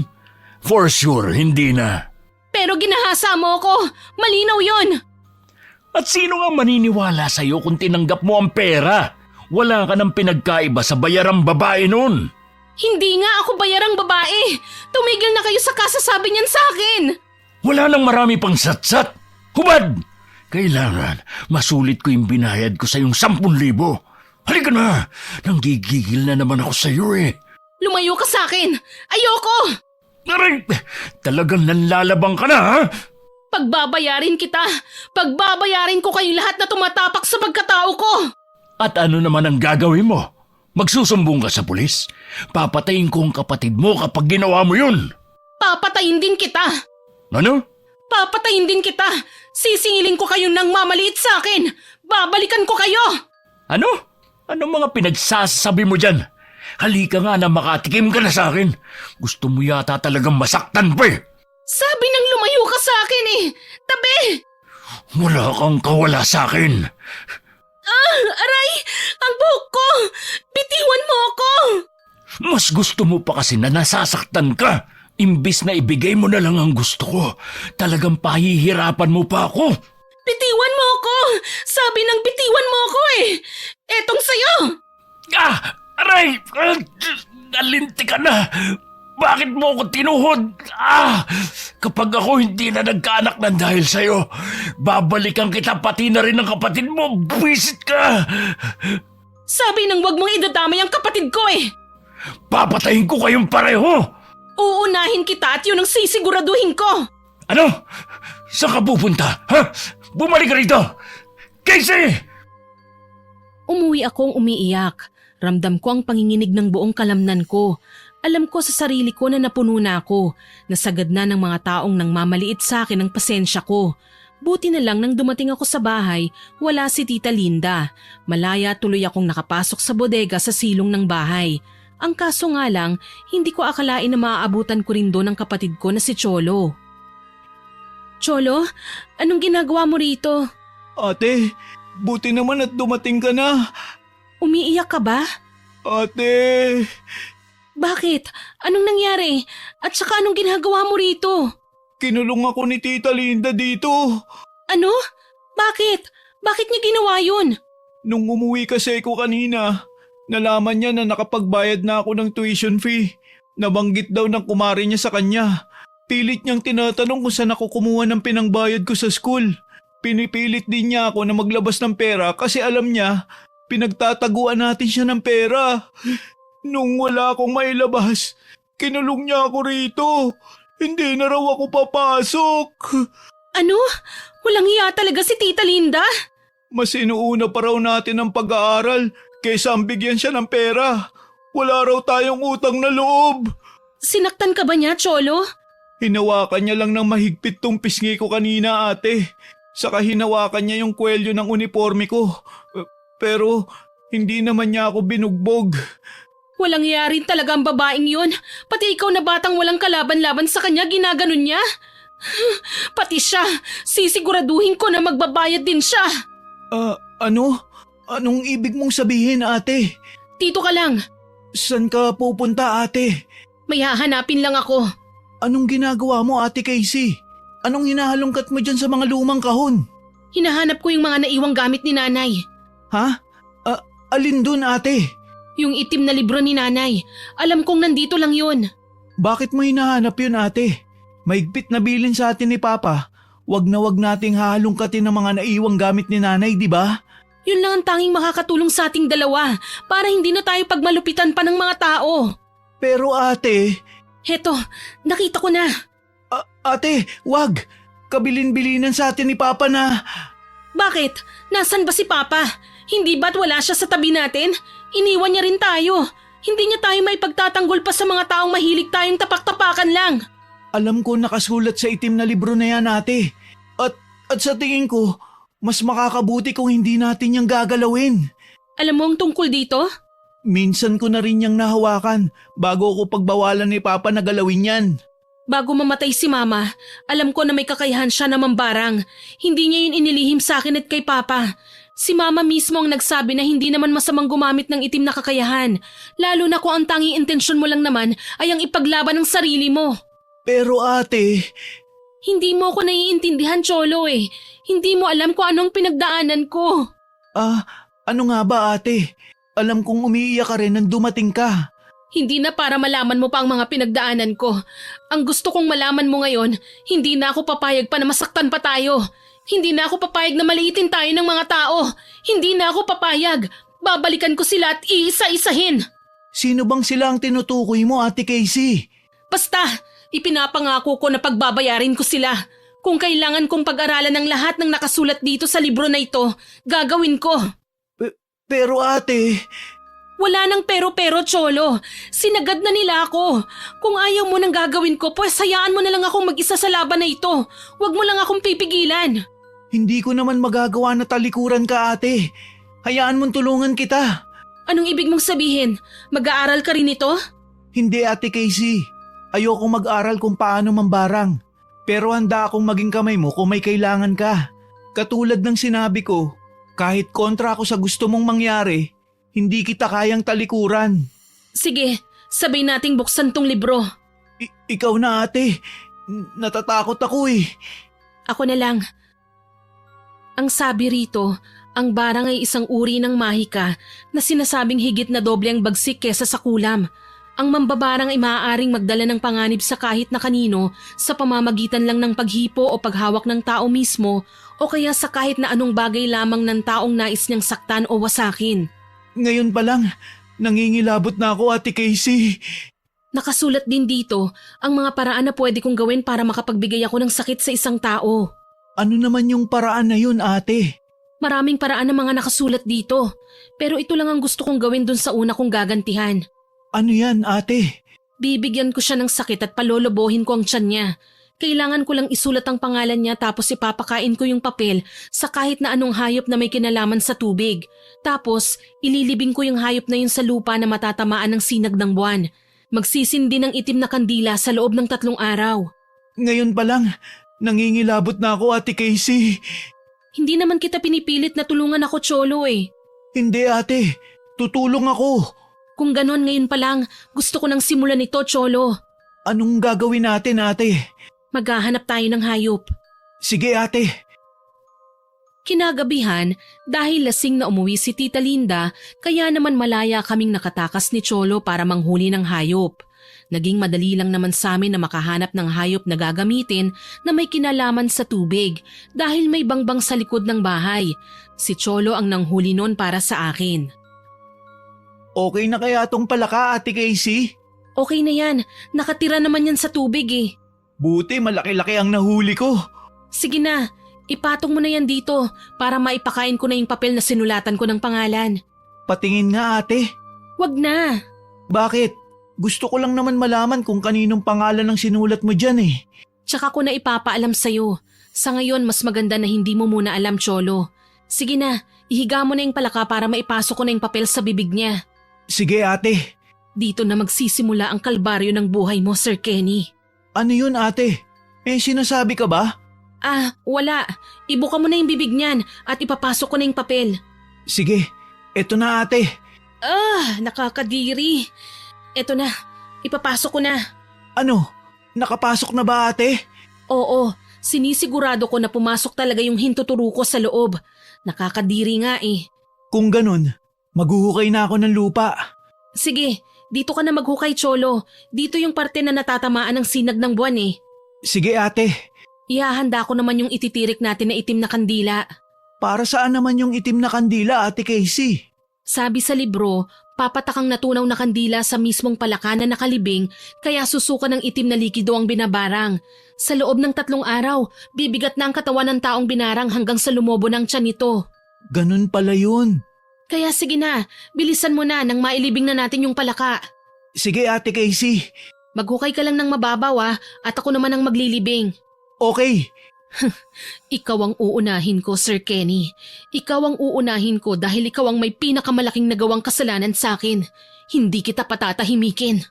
For sure, hindi na. Pero ginahasa mo ako. Malinaw yon. At sino nga maniniwala sa'yo kung tinanggap mo ang pera? Wala ka ng pinagkaiba sa bayarang babae nun. Hindi nga ako bayarang babae. Tumigil na kayo sa kasasabi niyan sa akin. Wala nang marami pang satsat. Hubad! Kailangan masulit ko yung binayad ko sa yung 10,000. Halika na! Nanggigigil na naman ako sa iyo eh. Lumayo ka sa akin. Ayoko! Aray! Talagang nanlalabang ka na ha? Pagbabayarin kita. Pagbabayarin ko kayong lahat na tumatapak sa pagkatao ko. At ano naman ang gagawin mo? Magsusumbong ka sa pulis? Papatayin ko ang kapatid mo kapag ginawa mo yun. Papatayin din kita. Ano? Papatayin din kita. Sisingilin ko kayong nang mamaliit sa akin. Babalikan ko kayo. Ano? Anong mga pinagsasabi mo dyan? Halika nga na makatikim ka na sa akin. Gusto mo yata talagang masaktan pa eh. Sabi nang lumayo ka sa akin eh. Tabi! Wala kang kawala sa akin. Aray! Ang buhok ko! Bitiwan mo ako! Mas gusto mo pa kasi na nasasaktan ka. Imbis na ibigay mo na lang ang gusto ko, talagang pahihirapan mo pa ako. Bitiwan mo ako! Sabi ng bitiwan mo ako eh! Etong sayo! Aray! Nalinti ka na! Bakit mo ako tinuhod? Kapag ako hindi na nagkaanak ng dahil sa'yo, babalikan kita pati na rin ang kapatid mo. Bisit ka! Sabi nang wag mong idadamay ang kapatid ko eh! Papatayin ko kayong pareho! Uunahin kita at yun ang sisiguraduhin ko! Ano? Saan ka pupunta? Ha? Bumalik ka rito! Casey! Umuwi akong umiiyak. Ramdam ko ang panginginig ng buong kalamnan ko. Alam ko sa sarili ko na napuno na ako. Nasagad na ng mga taong nang mamaliit sa akin ang pasensya ko. Buti na lang nang dumating ako sa bahay, wala si Tita Linda. Malaya tuloy akong nakapasok sa bodega sa silong ng bahay. Ang kaso nga lang, hindi ko akalain na maaabutan ko rin doon ang kapatid ko na si Cholo. Cholo, anong ginagawa mo rito? Ate, buti naman at dumating ka na. Umiiyak ka ba? Ate, Bakit? Anong nangyari? At saka anong ginagawa mo rito? kinulong ako ni Tita Linda dito. Ano? Bakit? Bakit niya ginawa yun? Nung umuwi kasi ko kanina, nalaman niya na nakapagbayad na ako ng tuition fee. Nabanggit daw ng kumare niya sa kanya. Pilit niyang tinatanong kung saan ako kumuha ng pinangbayad ko sa school. Pinipilit din niya ako na maglabas ng pera kasi alam niya, pinagtataguan natin siya ng pera. Nung wala akong mailabas, kinulong niya ako rito. Hindi na raw ako papasok. Ano? Walang hiya talaga si Tita Linda? Mas inuuna pa raw natin ang pag-aaral kaysa ang bigyan siya ng pera. Wala raw tayong utang na loob. Sinaktan ka ba niya, Cholo? Hinawakan niya lang ng mahigpit tong pisngi ko kanina, ate. Saka hinawakan niya yung kwelyo ng uniforme ko. Pero hindi naman niya ako binugbog. Walang hiya rin talaga ang babaeng yun. Pati ikaw na batang walang kalaban-laban sa kanya, ginaganon niya. Pati siya, sisiguraduhin ko na magbabayad din siya. Ano? Anong ibig mong sabihin, ate? Dito ka lang. Saan ka pupunta, ate? May hahanapin lang ako. Anong ginagawa mo, ate Casey? Anong hinahalongkat mo dyan sa mga lumang kahon? Hinahanap ko yung mga naiwang gamit ni nanay. Ha? Alin dun, ate? Yung itim na libro ni nanay. Alam kong nandito lang yun. Bakit mo hinahanap yun, ate? Maigpit na bilin sa atin ni Papa. Wag na wag nating hahalongkatin ng mga naiwang gamit ni nanay, di ba? Yun lang ang tanging makakatulong sa ating dalawa para hindi na tayo pagmalupitan pa ng mga tao. Pero ate... Heto, nakita ko na. Ate, wag! Kabilin-bilinan sa atin ni Papa na... Bakit? Nasaan ba si Papa? Hindi ba't wala siya sa tabi natin? Iniwan niya rin tayo. Hindi niya tayo may pagtatanggol pa sa mga taong mahilig tayong tapak-tapakan lang. Alam ko nakasulat sa itim na libro na yan, ate. At sa tingin ko, mas makakabuti kung hindi natin yang gagalawin. Alam mo ang tungkol dito? Minsan ko na rin yang nahawakan bago ko pagbawalan ni Papa na galawin yan. Bago mamatay si Mama, alam ko na may kakayahan siya na mambarang. Hindi niya yun inilihim sa akin at kay Papa. Si Mama mismo ang nagsabi na hindi naman masamang gumamit ng itim na kakayahan. Lalo na kung ang tanging intensyon mo lang naman ay ang ipaglaban ng sarili mo. Pero ate... Hindi mo ako naiintindihan, Cholo eh. Hindi mo alam kung anong pinagdaanan ko. Ano nga ba, ate? Alam kong umiiyak ka rin nang dumating ka. Hindi na para malaman mo pa ang mga pinagdaanan ko. Ang gusto kong malaman mo ngayon, hindi na ako papayag pa na masaktan pa tayo. Hindi na ako papayag na maliitin tayo ng mga tao. Hindi na ako papayag. Babalikan ko sila at iisa-isahin. Sino bang sila ang tinutukoy mo, ate Casey? Basta, ipinapangako ko na pagbabayarin ko sila. Kung kailangan kong pag-aralan ng lahat ng nakasulat dito sa libro na ito, gagawin ko. Pero ate... Wala nang pero-pero, Cholo. Sinagad na nila ako. Kung ayaw mo nang gagawin ko, pues hayaan mo na lang akong mag-isa sa laban na ito. Huwag mo lang akong pipigilan. Hindi ko naman magagawa na talikuran ka, ate. Hayaan mong tulungan kita. Anong ibig mong sabihin? Mag-aaral ka rin ito? Hindi, ate Casey. Ayoko mag-aral kung paano mambarang. Pero handa akong maging kamay mo kung may kailangan ka. Katulad ng sinabi ko, kahit kontra ako sa gusto mong mangyari, hindi kita kayang talikuran. Sige, sabay nating buksan tong libro. Ikaw na ate, natatakot ako eh. Ako na lang. Ang sabi rito, ang barang ay isang uri ng mahika na sinasabing higit na doble ang bagsik kesa sa kulam. Ang mambabarang ay maaaring magdala ng panganib sa kahit na kanino sa pamamagitan lang ng paghipo o paghawak ng tao mismo o kaya sa kahit na anong bagay lamang ng taong nais niyang saktan o wasakin. Ngayon pa lang, nangingilabot na ako Ate Casey. Nakasulat din dito ang mga paraan na pwede kong gawin para makapagbigay ako ng sakit sa isang tao. Ano naman yung paraan na yun ate? Maraming paraan na mga nakasulat dito, pero ito lang ang gusto kong gawin dun sa una kong gagantihan. Ano yan ate? Bibigyan ko siya ng sakit at palolobohin ko ang tiyan niya. Kailangan ko lang isulat ang pangalan niya tapos ipapakain ko yung papel sa kahit na anong hayop na may kinalaman sa tubig. Tapos ililibing ko yung hayop na yun sa lupa na matatamaan ng sinag ng buwan. Magsisindi ng itim na kandila sa loob ng 3 araw. Ngayon pa lang, nangingilabot na ako Ate Casey. Hindi naman kita pinipilit na tulungan ako, Cholo eh. Hindi ate, tutulong ako. Kung ganon ngayon pa lang, gusto ko nang simulan ito, Cholo. Anong gagawin natin ate? Maghahanap tayo ng hayop. Sige ate. Kinagabihan, dahil lasing na umuwi si Tita Linda, kaya naman malaya kaming nakatakas ni Cholo para manghuli ng hayop. Naging madali lang naman sa amin na makahanap ng hayop na gagamitin na may kinalaman sa tubig dahil may bangbang sa likod ng bahay. Si Cholo ang nanghuli noon para sa akin. Okay na kaya tong palaka Ate Casey? Okay na yan, nakatira naman yan sa tubig eh. Buti malaki-laki ang nahuli ko. Sige na, ipatong mo na yan dito para maipakain ko na yung papel na sinulatan ko ng pangalan. Patingin nga ate. Wag na. Bakit? Gusto ko lang naman malaman kung kaninong pangalan ang sinulat mo dyan eh. Tsaka ko na ipapaalam sa'yo. Sa ngayon, mas maganda na hindi mo muna alam, Cholo. Sige na, ihiga mo na yung palaka para maipasok ko na yung papel sa bibig niya. Sige ate. Dito na magsisimula ang kalbaryo ng buhay mo, Sir Kenny. Ano yun ate? May sinasabi ka ba? Ah, wala. Ibuka mo na yung bibig niyan at ipapasok ko na yung papel. Sige, eto na ate. Ah, nakakadiri. Eto na, ipapasok ko na. Ano? Nakapasok na ba ate? Oo, sinisigurado ko na pumasok talaga yung hintuturo ko sa loob. Nakakadiri nga eh. Kung ganun, maghuhukay na ako ng lupa. Sige, dito ka na maghukay, Cholo. Dito yung parte na natatamaan ng sinag ng buwan eh. Sige ate. Ihahanda ko naman yung ititirik natin na itim na kandila. Para saan naman yung itim na kandila Ate Casey? Sabi sa libro, papatakang natunaw na kandila sa mismong palaka na nakalibing kaya susukan ng itim na likido ang binabarang. Sa loob ng 3 araw, bibigat na ang katawan ng taong binarang hanggang sa lumobo ng tiyan nito. Ganun pala yun. Kaya sige na, bilisan mo na nang mailibing na natin yung palaka. Sige Ate Casey. Maghukay ka lang ng mababaw at ako naman ang maglilibing. Okay. Ikaw ang uunahin ko, Sir Kenny. Ikaw ang uunahin ko dahil ikaw ang may pinakamalaking nagawang kasalanan sa akin. Hindi kita patatahimikin.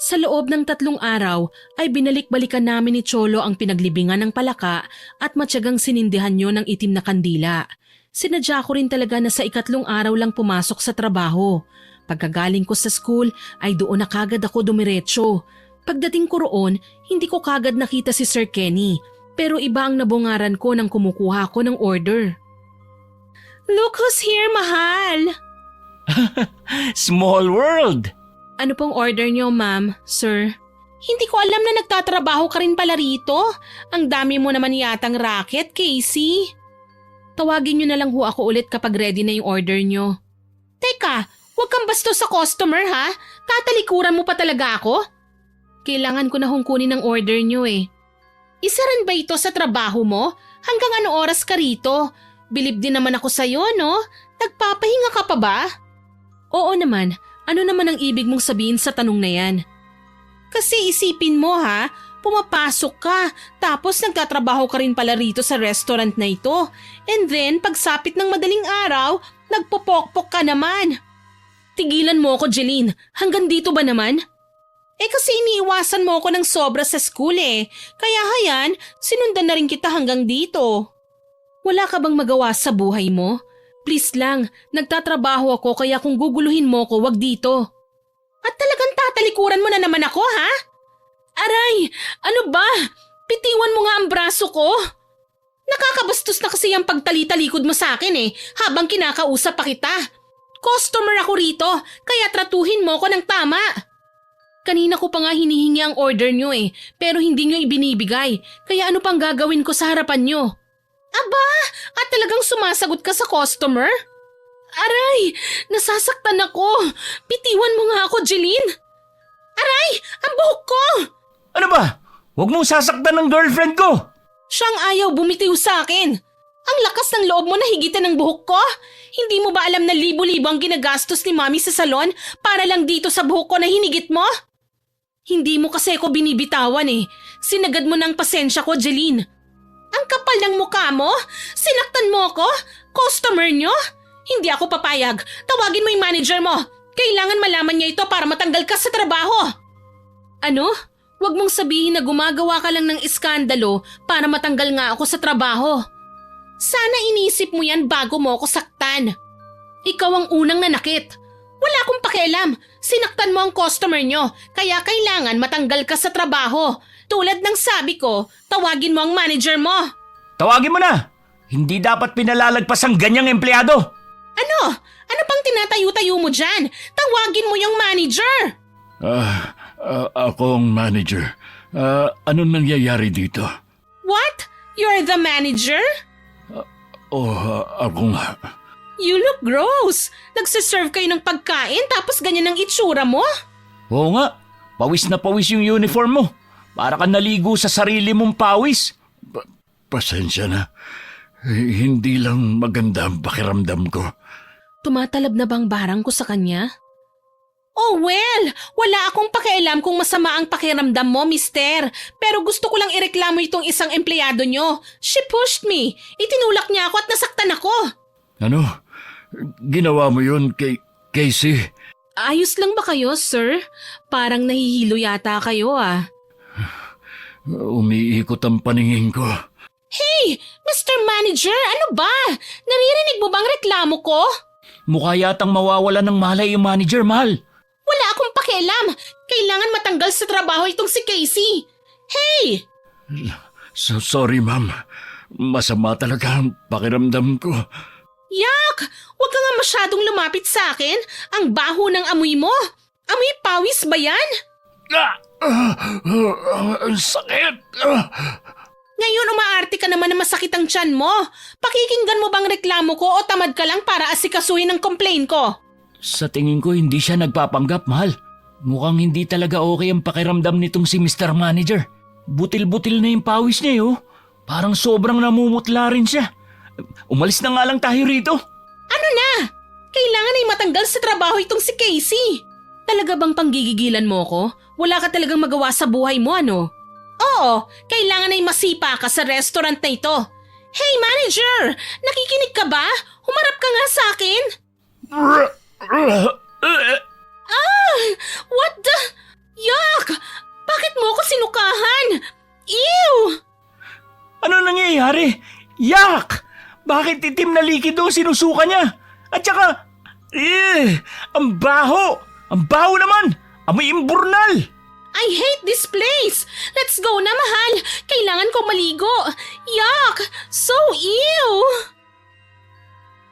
Sa loob ng 3 araw ay binalik-balikan namin ni Cholo ang pinaglibingan ng palaka at matyagang sinindihan niyo ng itim na kandila. Sinadya ko rin talaga na sa 4 araw lang pumasok sa trabaho. Pagkagaling ko sa school ay doon na kagad ako dumiretso. Pagdating ko roon, hindi ko kagad nakita si Sir Kenny, pero iba ang nabungaran ko nang kumukuha ko ng order. Look who's here, mahal! Small world! Ano pong order niyo, ma'am, sir? Hindi ko alam na nagtatrabaho ka rin pala rito. Ang dami mo naman yatang racket, Casey. Tawagin niyo na lang ho ako ulit kapag ready na yung order niyo. Teka, huwag kang bastos sa customer ha? Tatalikuran mo pa talaga ako? Kailangan ko na hong kunin ang order niyo eh. Isa rin ba ito sa trabaho mo? Hanggang ano oras ka rito? Bilib din naman ako sa'yo, no? Nagpapahinga ka pa ba? Oo naman. Ano naman ang ibig mong sabihin sa tanong na yan? Kasi isipin mo ha, pumapasok ka, tapos nagtatrabaho ka rin pala rito sa restaurant na ito. And then, pagsapit ng madaling araw, nagpupokpok ka naman. Tigilan mo ako, Jeline. Hanggang dito ba naman? Kasi iniiwasan mo ako ng sobra sa school Kaya hayan, sinundan na rin kita hanggang dito. Wala ka bang magawa sa buhay mo? Please lang, nagtatrabaho ako kaya kung guguluhin mo ko, wag dito. At talagang tatalikuran mo na naman ako, ha? Aray! Ano ba? Pitiwan mo nga ang braso ko. Nakakabastos na kasi yung pagtalitalikod mo sa akin habang kinakausap pa kita. Customer ako rito, kaya tratuhin mo ko ng tama. Kanina ko pa nga hinihingi ang order nyo pero hindi nyo ibinibigay. Kaya ano pang gagawin ko sa harapan nyo? Aba, at talagang sumasagot ka sa customer? Aray! Nasasaktan ako! Pitiwan mo nga ako, Jeline! Aray! Ang buhok ko! Ano ba? Huwag mong sasaktan ng girlfriend ko! Siyang ayaw bumitiw sa akin. Ang lakas ng loob mo na higitan ng buhok ko? Hindi mo ba alam na libo-libo ang ginagastos ni Mami sa salon para lang dito sa buhok ko na hinigit mo? Hindi mo kasi ako binibitawan Sinagad mo ng pasensya ko, Jeline. Ang kapal ng mukha mo? Sinaktan mo ako? Customer nyo? Hindi ako papayag. Tawagin mo yung manager mo. Kailangan malaman niya ito para matanggal ka sa trabaho. Ano? Huwag mong sabihin na gumagawa ka lang ng iskandalo para matanggal nga ako sa trabaho. Sana inisip mo yan bago mo ako saktan. Ikaw ang unang nanakit. Wala akong pakialam. Sinaktan mo ang customer nyo, kaya kailangan matanggal ka sa trabaho. Tulad ng sabi ko, tawagin mo ang manager mo. Tawagin mo na! Hindi dapat pinalalagpas ang ganyang empleyado! Ano? Ano pang tinatayo-tayo mo dyan? Tawagin mo yung manager! Ako ang manager. Anong nangyayari dito? What? You're the manager? Ako nga. You look gross. Nagsiserve kayo ng pagkain tapos ganyan ang itsura mo? Oo nga. Pawis na pawis yung uniform mo. Para ka naligo sa sarili mong pawis. Pasensya na. Hindi lang maganda ang pakiramdam ko. Tumatalab na bang barang ko sa kanya? Oh well, wala akong pakialam kung masama ang pakiramdam mo, mister. Pero gusto ko lang ireklamo itong isang empleyado nyo. She pushed me. Itinulak niya ako at nasaktan ako. Ano? Ginawa mo yun kay Casey? Ayos lang ba kayo, sir? Parang nahihilo yata kayo Umiikot ang paningin ko. Hey, Mr. Manager, ano ba? Naririnig mo bang reklamo ko? Mukha yatang mawawala ng malay yung manager, mahal. Wala akong pakialam. Kailangan matanggal sa trabaho itong si Casey. Hey! Sorry, ma'am. Masama talaga ang pakiramdam ko. Yak! Huwag ka nga masyadong lumapit sa akin. Ang baho ng amoy mo. Amoy pawis ba yan? Ang sakit! Ngayon umaarte ka naman na masakit ang tiyan mo. Pakikinggan mo bang reklamo ko o tamad ka lang para asikasuhin ang complaint ko? Sa tingin ko hindi siya nagpapanggap, mahal. Mukhang hindi talaga okay ang pakiramdam nitong si Mr. Manager. Butil-butil na yung pawis niya, Parang sobrang namumutla rin siya. Umalis na nga lang tayo rito. Ano na? Kailangan ay matanggal sa trabaho itong si Casey. Talaga bang panggigigilan mo ko? Wala ka talagang magawa sa buhay mo, ano? Oo, kailangan ay masipa ka sa restaurant na ito. Hey manager, nakikinig ka ba? Humarap ka nga sa akin. What the? Yuck! Bakit mo ako sinukahan? Ew! Ano nangyayari? Yak! Bakit itim na likido sinusuka niya? At saka, ang baho! Ang baho naman! Amoy imburnal! I hate this place! Let's go na, mahal! Kailangan ko maligo! Yuck! So ew!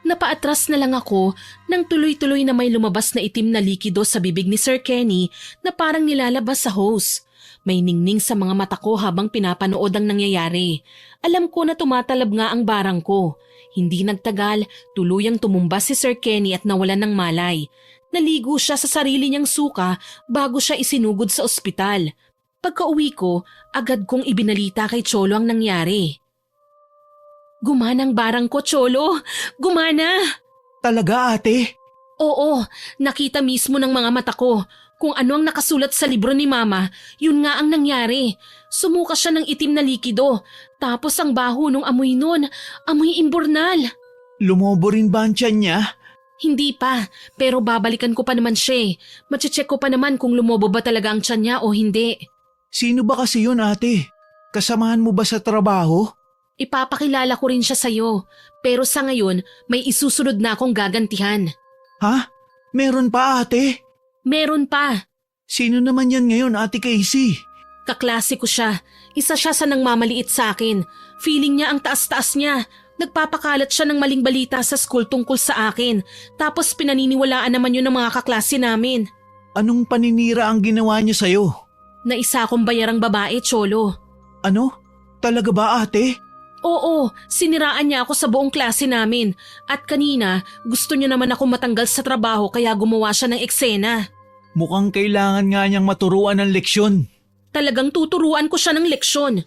Napaatras na lang ako nang tuloy-tuloy na may lumabas na itim na likido sa bibig ni Sir Kenny na parang nilalabas sa hose. May ningning sa mga mata ko habang pinapanood ang nangyayari. Alam ko na tumatalab nga ang barang ko. Hindi nagtagal, tuluyang tumumba si Sir Kenny at nawalan ng malay. Naligo siya sa sarili niyang suka bago siya isinugod sa ospital. Pagka-uwi ko, agad kong ibinalita kay Cholo ang nangyari. Gumana ang barang ko, Cholo. Gumana. Talaga, ate? Oo, nakita mismo ng mga mata ko. Kung ano ang nakasulat sa libro ni Mama, yun nga ang nangyari. Sumuka siya ng itim na likido. Tapos ang baho nung amoy nun, amoy imburnal. Lumobo rin ba ang tiyan niya? Hindi pa, pero babalikan ko pa naman siya. Mache-check ko pa naman kung lumobo ba talaga ang tiyan niya o hindi. Sino ba kasi yun, ate? Kasamahan mo ba sa trabaho? Ipapakilala ko rin siya sa'yo, pero sa ngayon may isusunod na akong gagantihan. Ha? Meron pa, ate? Meron pa. Sino naman yan ngayon, Ate Casey? Kaklase ko siya. Isa siya sa nangmamaliit sa akin. Feeling niya ang taas-taas niya. Nagpapakalat siya ng maling balita sa school tungkol sa akin. Tapos pinaniniwalaan naman yun ng mga kaklase namin. Anong paninira ang ginawa niya sa'yo? Na isa akong bayarang babae, Cholo. Ano? Talaga ba, ate? Oo, siniraan niya ako sa buong klase namin. At kanina, gusto niya naman ako matanggal sa trabaho kaya gumawa siya ng eksena. Mukhang kailangan nga niyang maturuan ng leksyon. Talagang tuturuan ko siya ng leksyon.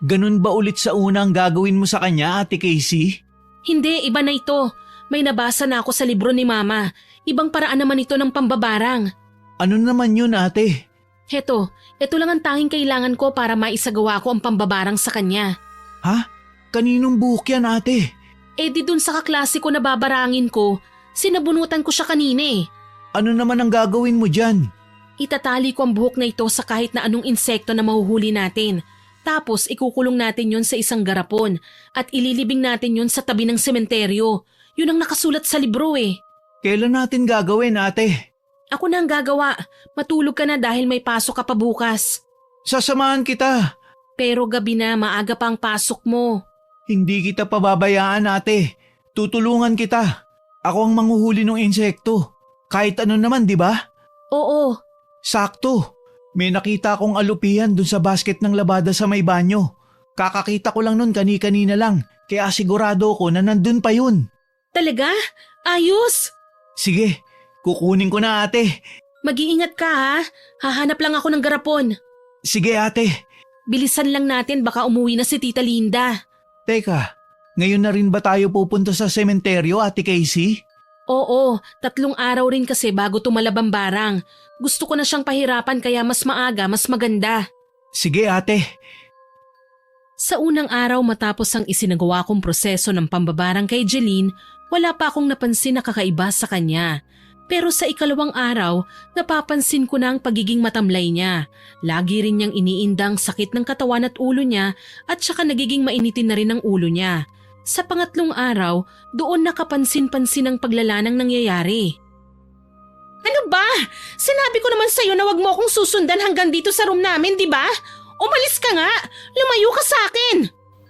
Ganun ba ulit sa una ang gagawin mo sa kanya, Ate Casey? Hindi, iba na ito. May nabasa na ako sa libro ni Mama. Ibang paraan naman ito ng pambabarang. Ano naman yun, ate? Ito lang ang tanging kailangan ko para maisagawa ko ang pambabarang sa kanya. Ha? Kaninong buhok yan, ate? Eh di dun sa kaklase ko na babarangin ko, sinabunutan ko siya kanina eh. Ano naman ang gagawin mo dyan? Itatali ko ang buhok na ito sa kahit na anong insekto na mahuhuli natin. Tapos ikukulong natin yon sa isang garapon at ililibing natin yon sa tabi ng sementeryo. Yun ang nakasulat sa libro eh. Kailan natin gagawin, ate? Ako na ang gagawa. Matulog ka na dahil may pasok ka pa bukas. Sasamahan kita. Pero gabi na, maaga pa ang pasok mo. Hindi kita pababayaan, ate. Tutulungan kita. Ako ang manghuhuli ng insekto. Kahit ano naman, di ba? Oo. Sakto. May nakita akong alupihan dun sa basket ng labada sa may banyo. Kakakita ko lang nun kani-kanina lang, kaya sigurado ko na nandun pa yun. Talaga? Ayos! Sige, kukunin ko na, ate. Mag-iingat ka ha. Hahanap lang ako ng garapon. Sige, ate. Bilisan lang natin, baka umuwi na si Tita Linda. Teka, ngayon na rin ba tayo pupunta sa sementeryo, Ate Casey? Oo, 3 araw rin kasi bago tumalab ang barang. Gusto ko na siyang pahirapan kaya mas maaga, mas maganda. Sige, ate. Sa unang araw matapos ang isinagawa kong proseso ng pambabarang kay Jeline, wala pa akong napansin na kakaiba sa kanya. Pero sa ikalawang araw, napapansin ko na ang pagiging matamlay niya. Lagi rin niyang iniindang sakit ng katawan at ulo niya at saka nagiging mainitin na rin ang ulo niya. Sa pangatlong araw, doon nakapansin-pansin ang paglalanang nangyayari. Ano ba? Sinabi ko naman sa'yo na wag mo akong susundan hanggang dito sa room namin, di ba? Umalis ka nga! Lumayo ka sa akin!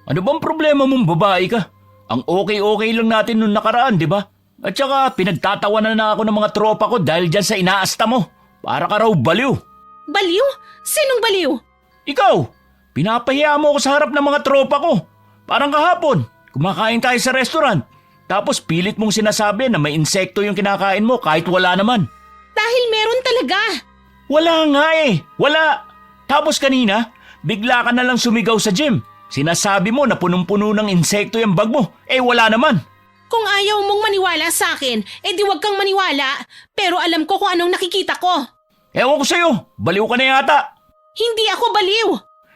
Ano bang problema mong babae ka? Ang okay-okay lang natin nung nakaraan, di ba? At saka pinagtatawanan na ako ng mga tropa ko dahil dyan sa inaasta mo. Para ka raw baliw. Baliw? Sinong baliw? Ikaw, pinapahiya mo ako sa harap ng mga tropa ko. Parang kahapon, kumakain tayo sa restaurant. Tapos pilit mong sinasabi na may insekto yung kinakain mo kahit wala naman. Dahil meron talaga. Wala nga eh, wala. Tapos kanina, bigla ka na lang sumigaw sa gym. Sinasabi mo na punong-puno ng insekto yung bag mo. Eh wala naman. Kung ayaw mong maniwala sa akin, edi wag kang maniwala. Pero alam ko kung anong nakikita ko. Ewan ko sa'yo, baliw ka na yata. Hindi ako baliw.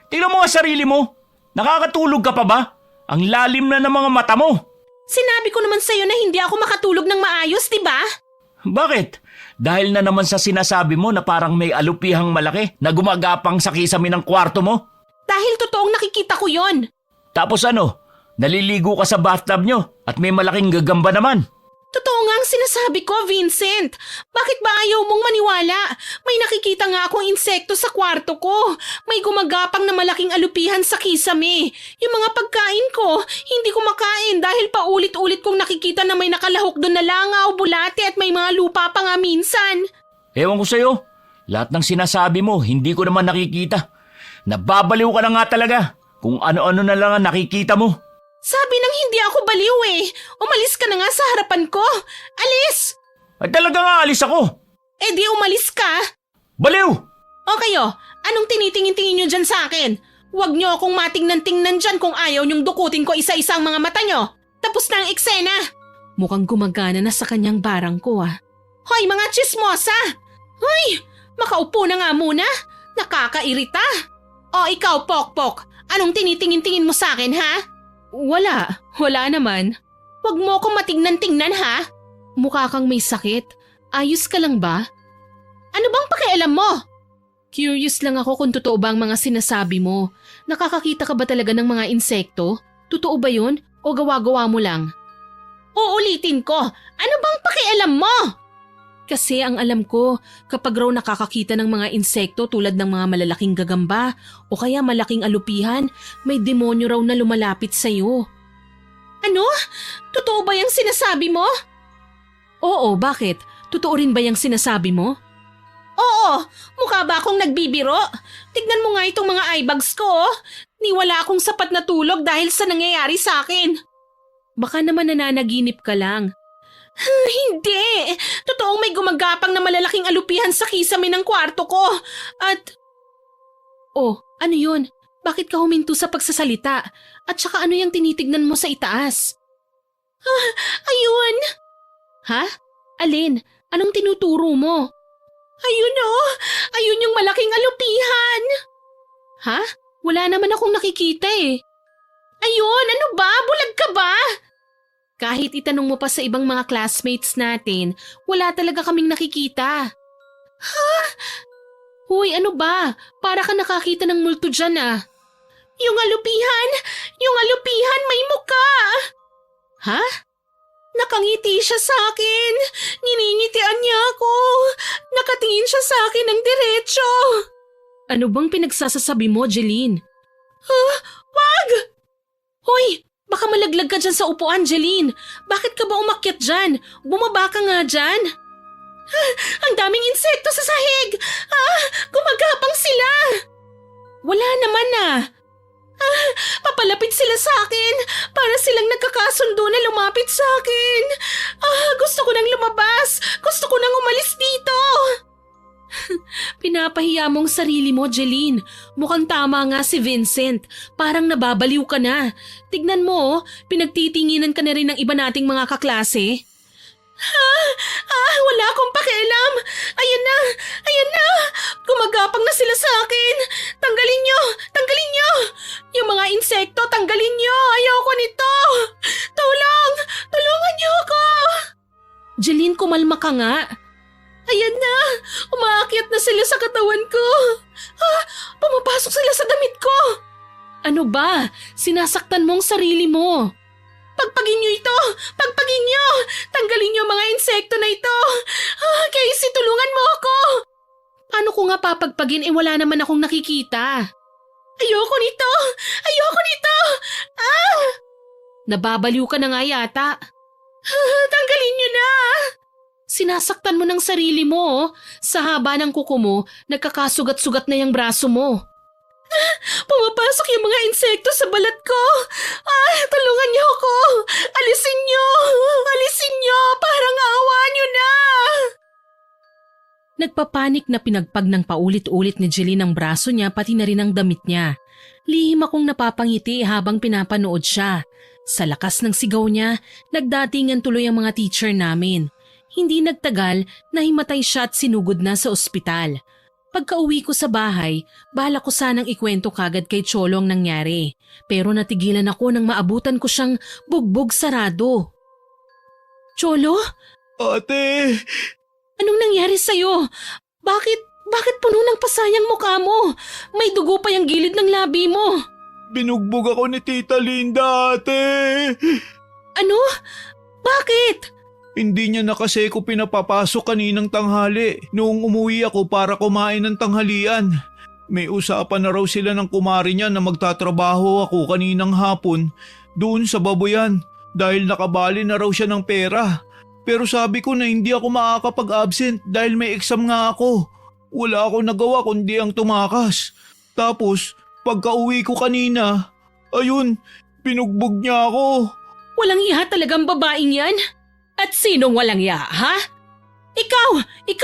Tingnan mo nga sarili mo. Nakakatulog ka pa ba? Ang lalim na ng mga mata mo. Sinabi ko naman sa'yo na hindi ako makatulog ng maayos, di ba? Bakit? Dahil na naman sa sinasabi mo na parang may alupihang malaki na gumagapang sa kisame ng kwarto mo? Dahil totoong nakikita ko yon. Tapos ano? Naliligo ka sa bathtub nyo at may malaking gagamba naman. Totoo nga ang sinasabi ko, Vincent. Bakit ba ayaw mong maniwala? May nakikita nga akong insekto sa kwarto ko. May gumagapang na malaking alupihan sa kisame. Yung mga pagkain ko, hindi ko makain dahil paulit-ulit kong nakikita na may nakalahok doon na langaw, bulate at may mga lupa pa nga minsan. Ewan ko sa'yo. Lahat ng sinasabi mo, hindi ko naman nakikita. Nababaliw ka na nga talaga kung ano-ano na lang ang nakikita mo. Sabi nang hindi ako baliw eh. Umalis ka na nga sa harapan ko. Alis! Ay talaga nga alis ako. Eh di umalis ka. Baliw! O kayo, anong tinitingin-tingin nyo dyan sa akin? Huwag nyo akong matingnan-tingnan dyan kung ayaw nyong dukutin ko isa-isang mga mata nyo. Tapos na ang eksena. Mukhang gumagana na sa kanyang barang ko ah. Hoy mga chismosa! Hoy, makaupo na nga muna. Nakakairita. O ikaw, Pokpok, anong tinitingin-tingin mo sa akin ha? Wala naman. Huwag mo akong matingnan-tingnan ha. Mukha kang may sakit. Ayos ka lang ba? Ano bang pakialam mo? Curious lang ako kung totoo ba ang mga sinasabi mo. Nakakakita ka ba talaga ng mga insekto? Totoo ba yun? O gawa-gawa mo lang? Uulitin ko, ano bang pakialam mo? Kasi ang alam ko, kapag raw nakakakita ng mga insekto tulad ng mga malalaking gagamba o kaya malaking alupihan, may demonyo raw na lumalapit sa'yo. Ano? Totoo ba yung sinasabi mo? Oo, bakit? Totoo rin ba yung sinasabi mo? Oo, mukha ba akong nagbibiro? Tignan mo nga itong mga eye bags ko, oh. Niwala akong sapat na tulog dahil sa nangyayari sa akin. Baka naman nananaginip ka lang. Hindi! Totoong may gumagapang na malalaking alupihan sa kisame ng kwarto ko. At Oh, ano yun? Bakit ka huminto sa pagsasalita? At saka ano yung tinitignan mo sa itaas? ayun! Ha? Alin? Anong tinuturo mo? Ayun oh! Ayun yung malaking alupihan! Ha? Wala naman akong nakikita eh. Ayun! Ano ba? Bulag ka ba? Kahit itanong mo pa sa ibang mga classmates natin, wala talaga kaming nakikita. Ha? Huy, ano ba? Para ka nakakita ng multo dyan ah. Yung alupihan! Yung alupihan may muka! Ha? Nakangiti siya sa akin. Niningitian niya ako. Nakatingin siya sa akin ng diretso. Ano bang pinagsasasabi mo, Jeline? Wag! Hoy! Baka malaglag ka dyan sa upuan, Jeline. Bakit ka ba umakyat dyan? Bumaba ka nga dyan. Ang daming insekto sa sahig. Gumagapang sila. Wala naman ah. Papalapit sila sa akin. Para silang nagkakasundo na lumapit sa akin. Gusto ko nang lumabas. Gusto ko nang umalis dito. Pinapahiya mong sarili mo, Jeline. Mukhang tama nga si Vincent. Parang nababaliw ka na. Tignan mo, pinagtitinginan ka na rin ng iba nating mga kaklase. Wala akong pakialam. Ayan na. Ayan na. Gumagapang na sila sa akin. Tanggalin nyo. Tanggalin nyo. Yung mga insekto, tanggalin nyo. Ayoko nito. Tulong. Tulungan nyo ako. Jeline, kumalma ka nga. Ayan na. Umaakyat na sila sa katawan ko. Pumapasok sila sa damit ko. Ano ba? Sinasaktan mong sarili mo. Pagpagin nyo ito! Pagpagin nyo! Tanggalin nyo mga insekto na ito! Casey, tulungan mo ako! Paano ko nga papagpagin wala naman akong nakikita? Ayoko nito! Ayoko nito! Nababaliw ka na nga yata. Tanggalin nyo na! Sinasaktan mo ng sarili mo oh. Sa haba ng kuko mo, nagkakasugat-sugat na yung braso mo. Pumapasok yung mga insekto sa balat ko! Tulungan niyo ako! Alisin niyo! Alisin niyo! Parang awa niyo na! Nagpapanik na pinagpag ng paulit-ulit ni Jeline ang braso niya pati na rin ang damit niya. Lihim akong napapangiti habang pinapanood siya. Sa lakas ng sigaw niya, nagdatingan tuloy ang mga teacher namin. Hindi nagtagal, nahimatay siya at sinugod na sa ospital. Pagka-uwi ko sa bahay, bala ko sanang ikwento kagad kay Cholo ang nangyari. Pero natigilan ako nang maabutan ko siyang bugbog sarado. Cholo? Ate! Anong nangyari sa'yo? Bakit puno ng pasayang mukha mo? May dugo pa yung gilid ng labi mo. Binugbog ako ni Tita Linda, ate! Ano? Bakit? Hindi niya na kasi ko pinapapasok kaninang tanghali noong umuwi ako para kumain ng tanghalian. May usapan na raw sila ng kumari niya na magtatrabaho ako kaninang hapon doon sa baboyan dahil nakabali na raw siya ng pera. Pero sabi ko na hindi ako makakapag-absent dahil may exam nga ako. Wala akong nagawa kundi ang tumakas. Tapos pagka-uwi ko kanina, ayun, binugbog niya ako. Walang iya talagang babaeng yan? At sinong walang ya, ha? Ikaw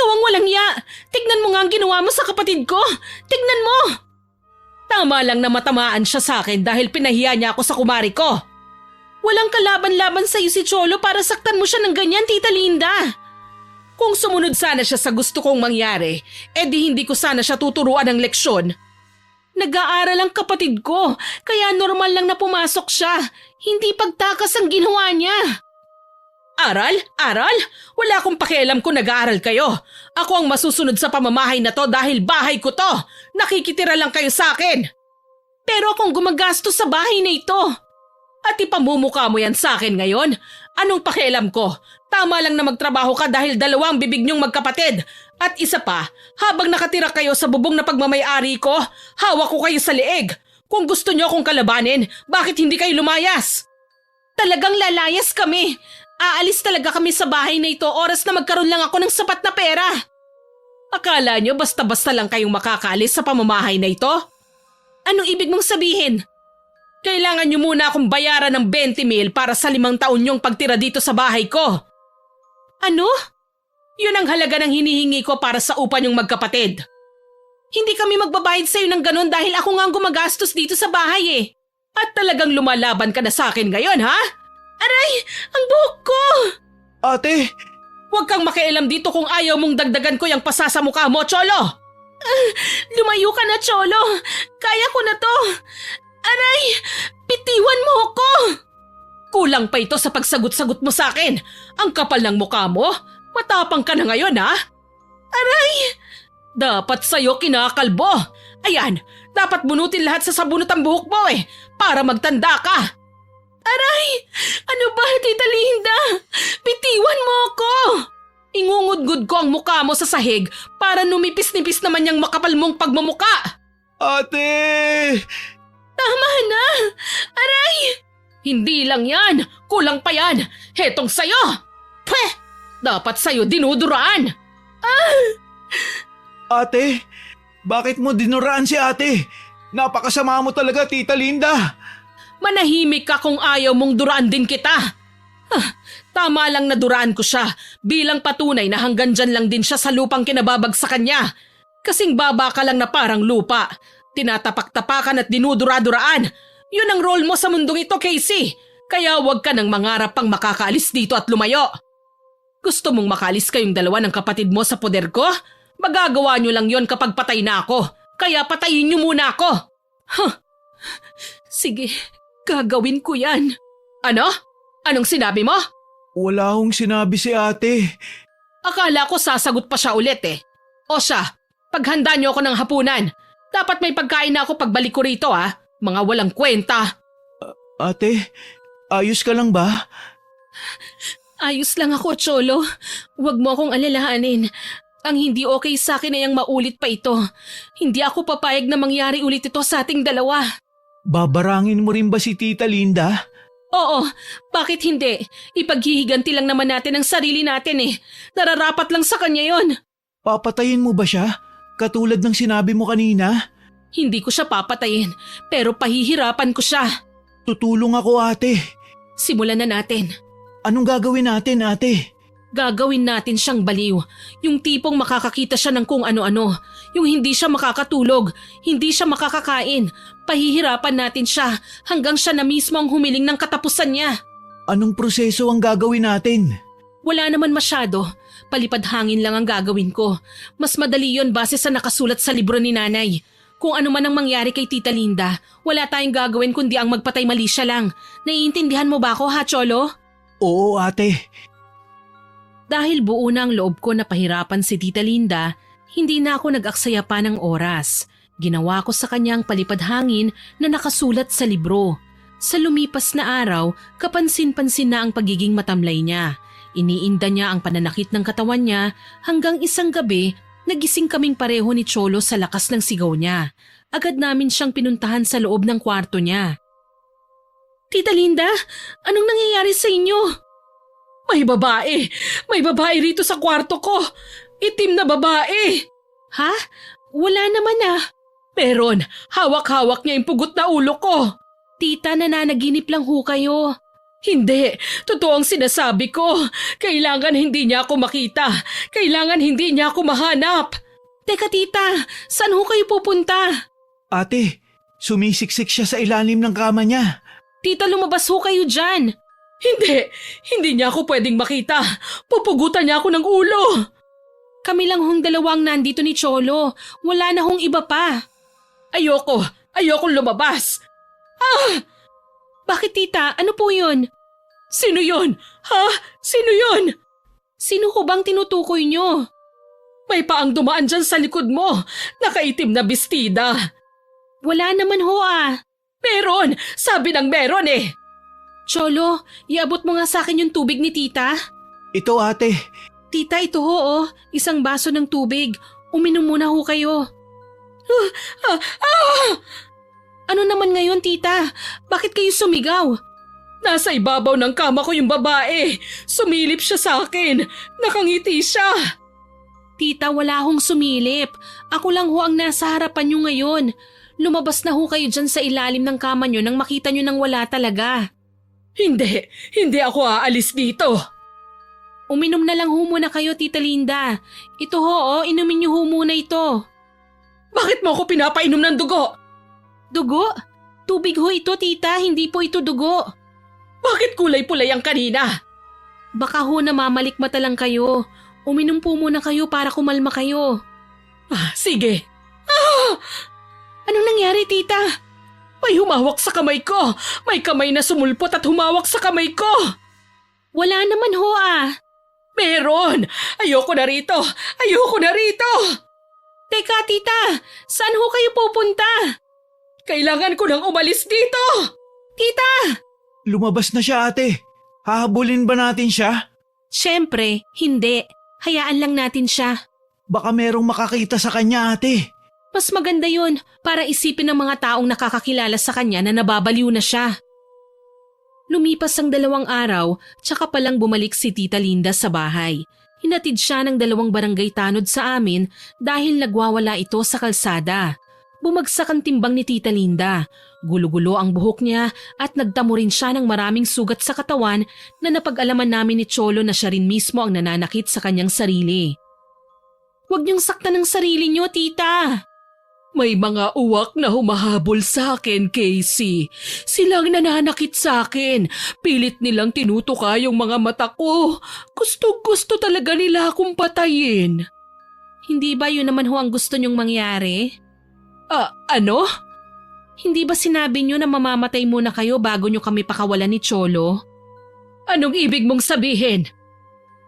ang walang ya. Tignan mo nga ang ginawa mo sa kapatid ko. Tignan mo. Tama lang na matamaan siya sa akin dahil pinahiya niya ako sa kumari ko. Walang kalaban-laban sa iyo si Cholo para saktan mo siya ng ganyan, Tita Linda. Kung sumunod sana siya sa gusto kong mangyari, edi hindi ko sana siya tuturuan ng leksyon. Nag-aaral ang kapatid ko, kaya normal lang na pumasok siya. Hindi pagtakas ang ginawa niya. Aral? Aral? Wala akong pakialam kung nag-aaral kayo. Ako ang masusunod sa pamamahay na to dahil bahay ko to. Nakikitira lang kayo sa akin. Pero akong gumagastos sa bahay na ito. At ipamumukha mo yan sa akin ngayon? Anong pakialam ko? Tama lang na magtrabaho ka dahil dalawang bibig niyong magkapatid. At isa pa, habang nakatira kayo sa bubong na pagmamayari ko, hawak ko kayo sa leeg. Kung gusto niyo akong kalabanin, bakit hindi kayo lumayas? Talagang lalayas kami. Aalis talaga kami sa bahay na ito oras na magkaroon lang ako ng sapat na pera. Akala niyo basta-basta lang kayong makakaalis sa pamamahay na ito? Anong ibig mong sabihin? Kailangan niyo muna akong bayaran ng 20,000 para sa 5 taon niyong pagtira dito sa bahay ko. Ano? Yun ang halaga ng hinihingi ko para sa upa niyong magkapatid. Hindi kami magbabayad sa'yo ng ganun dahil ako nga ang gumagastos dito sa bahay eh. At talagang lumalaban ka na sa akin ngayon, ha? Aray! Ang buhok ko! Ate! Huwag kang makialam dito kung ayaw mong dagdagan ko yung pasa sa mukha mo, Cholo! Lumayo ka na, Cholo! Kaya ko na to! Aray! Bitiwan mo ako! Kulang pa ito sa pagsagot-sagot mo sa akin. Ang kapal ng mukha mo. Matapang ka na ngayon, ha? Aray! Dapat sa'yo kinakalbo. Ayan, dapat bunutin lahat sa sabunot ang buhok mo para magtanda ka. Aray! Ano ba, Tita Linda? Bitiwan mo ako! Ingungudgud ko ang mukha mo sa sahig para numipis-nipis naman yung makapal mong pagmumuka. Ate! Tama na! Aray! Hindi lang yan! Kulang pa yan! Hetong sayo! Pweh! Dapat sayo dinuduraan! Ate! Bakit mo dinuraan si ate? Napakasama mo talaga, Tita Linda! Manahimik ka kung ayaw mong duraan din kita! Tama lang na duraan ko siya bilang patunay na hanggang dyan lang din siya sa lupang kinababagsakan niya. Kasing baba ka lang na parang lupa. Tinatapak-tapakan at dinudura-duraan. Yun ang role mo sa mundong ito, Casey. Kaya huwag ka nang mangarap pang makakaalis dito at lumayo. Gusto mong makaalis kayong dalawa ng kapatid mo sa poder ko? Magagawa nyo lang yon kapag patay na ako. Kaya patayin nyo muna ako. Sige, gagawin ko yan. Ano? Anong sinabi mo? Wala akong sinabi si ate. Akala ko sasagot pa siya ulit O siya, paghanda niyo ako ng hapunan. Dapat may pagkain na ako pagbalik ko rito Mga walang kwenta. Ate, ayos ka lang ba? Ayos lang ako, Cholo. Huwag mo akong alalahanin. Ang hindi okay sa akin ay ang maulit pa ito. Hindi ako papayag na mangyari ulit ito sa ating dalawa. Babarangin mo rin ba si Tita Linda? Oo, bakit hindi? Ipaghihiganti lang naman natin ang sarili natin Nararapat lang sa kanya yon. Papatayin mo ba siya? Katulad ng sinabi mo kanina? Hindi ko siya papatayin, pero pahihirapan ko siya. Tutulong ako, ate. Simulan na natin. Anong gagawin natin, ate? Gagawin natin siyang baliw. Yung tipong makakakita siya ng kung ano-ano. Yung hindi siya makakatulog, hindi siya makakakain. Pahihirapan natin siya hanggang siya na mismo ang humiling ng katapusan niya. Anong proseso ang gagawin natin? Wala naman masyado. Palipad hangin lang ang gagawin ko. Mas madali yon base sa nakasulat sa libro ni Nanay. Kung ano man ang mangyari kay Tita Linda, wala tayong gagawin kundi ang magpatay mali siya lang. Naiintindihan mo ba ako, ha, Cholo? Oo, ate. Dahil buo na ang loob ko na pahirapan si Tita Linda, hindi na ako nag-aksaya pa ng oras. Ginawa ko sa kanyang palipad hangin na nakasulat sa libro. Sa lumipas na araw, kapansin-pansin na ang pagiging matamlay niya. Iniinda niya ang pananakit ng katawan niya hanggang isang gabi, nagising kaming pareho ni Cholo sa lakas ng sigaw niya. Agad namin siyang pinuntahan sa loob ng kwarto niya. Tita Linda, anong nangyayari sa inyo? May babae! May babae rito sa kwarto ko! Itim na babae! Ha? Wala naman Meron, hawak-hawak niya yung pugot na ulo ko. Tita, nananaginip lang ho kayo. Hindi, totoo ang sinasabi ko. Kailangan hindi niya ako makita. Kailangan hindi niya ako mahanap. Teka tita, saan ho kayo pupunta? Ate, sumisiksik siya sa ilalim ng kama niya. Tita, lumabas ho kayo dyan. Hindi niya ako pwedeng makita. Pupugutan niya ako ng ulo. Kami lang hong dalawang nandito ni Cholo. Wala na hong iba pa. Ayokong lumabas. Bakit tita? Ano po yun? Sino yon? Ha? Sino yon? Sino ho bang tinutukoy nyo? May paang dumaan dyan sa likod mo. Nakaitim na bestida. Wala naman ho ah. Meron! Sabi ng meron eh! Cholo, iabot mo nga sa akin yung tubig ni tita. Ito ate, Tita, ito ho oh. Isang baso ng tubig. Uminom muna ho kayo. Ano naman ngayon, tita? Bakit kayo sumigaw? Nasa ibabaw ng kama ko yung babae. Sumilip siya sa akin. Nakangiti siya. Tita, wala hong sumilip. Ako lang ho ang nasa harapan nyo ngayon. Lumabas na ho kayo dyan sa ilalim ng kama nyo nang makita nyo nang wala talaga. Hindi ako aalis dito. Uminom na lang ho muna kayo, Tita Linda. Ito ho, oh, inumin nyo ho muna ito. Bakit mo ako pinapainom ng dugo? Dugo? Tubig ho ito, tita. Hindi po ito dugo. Bakit kulay-pulay ang kanina? Baka ho namamalikmata lang kayo. Uminom po muna kayo para kumalma kayo. Sige. Anong nangyari, tita? May humawak sa kamay ko. May kamay na sumulpot at humawak sa kamay ko. Wala naman ho ah. Meron! Ayoko na rito! Ayoko na rito! Teka, tita. Saan ho kayo pupunta? Kailangan ko nang umalis dito! Tita! lumabas na siya ate. Hahabulin ba natin siya? Siyempre, hindi. Hayaan lang natin siya. Baka merong makakita sa kanya ate. Mas maganda yun para isipin ng mga taong nakakakilala sa kanya na nababaliw na siya. Lumipas ang 2 araw, tsaka palang bumalik si Tita Linda sa bahay. Hinatid siya ng 2 barangay tanod sa amin dahil nagwawala ito sa kalsada. Bumagsak ang timbang ni Tita Linda. Gulo-gulo ang buhok niya at nagtamo rin siya ng maraming sugat sa katawan na napag-alaman namin ni Cholo na siya rin mismo ang nananakit sa kanyang sarili. Huwag niyong saktan ng sarili niyo, tita. May mga uwak na humahabol sa akin, Casey. Silang nananakit sa akin. Pilit nilang tinutuka yung mga mata ko. Gusto talaga nila akong patayin. Hindi ba yun naman ho ang gusto niyong mangyari? Ano? Hindi ba sinabi niyo na mamamatay muna kayo bago niyo kami pakawalan ni Cholo? Anong ibig mong sabihin?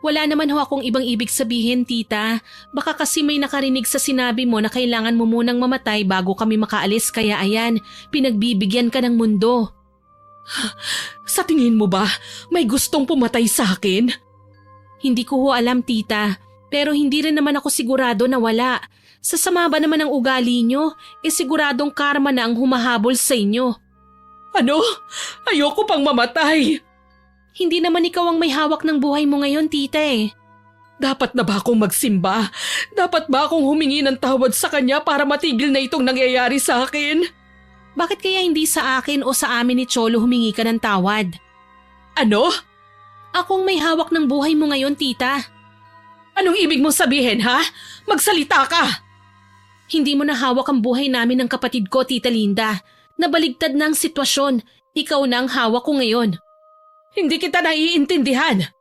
Wala naman ho akong ibang ibig sabihin, tita. Baka kasi may nakarinig sa sinabi mo na kailangan mo munang mamatay bago kami makaalis kaya ayan, pinagbibigyan ka ng mundo. Sa tingin mo ba may gustong pumatay sa akin? Hindi ko ho alam, tita. Pero hindi rin naman ako sigurado na wala. Sa sama ba naman ang ugali niyo, siguradong karma na ang humahabol sa inyo. Ano? Ayoko pang mamatay. Hindi naman ikaw ang may hawak ng buhay mo ngayon, tita eh. Dapat na ba akong magsimba? Dapat ba akong humingi ng tawad sa kanya para matigil na itong nangyayari sa akin? Bakit kaya hindi sa akin o sa amin ni Cholo humingi ka ng tawad? Ano? Akong may hawak ng buhay mo ngayon, tita. Anong ibig mong sabihin, ha? Magsalita ka! Hindi mo na hawak ang buhay namin ng kapatid ko, Tita Linda. Nabaligtad na ang sitwasyon. Ikaw na ang hawak ko ngayon. Hindi kita naiintindihan.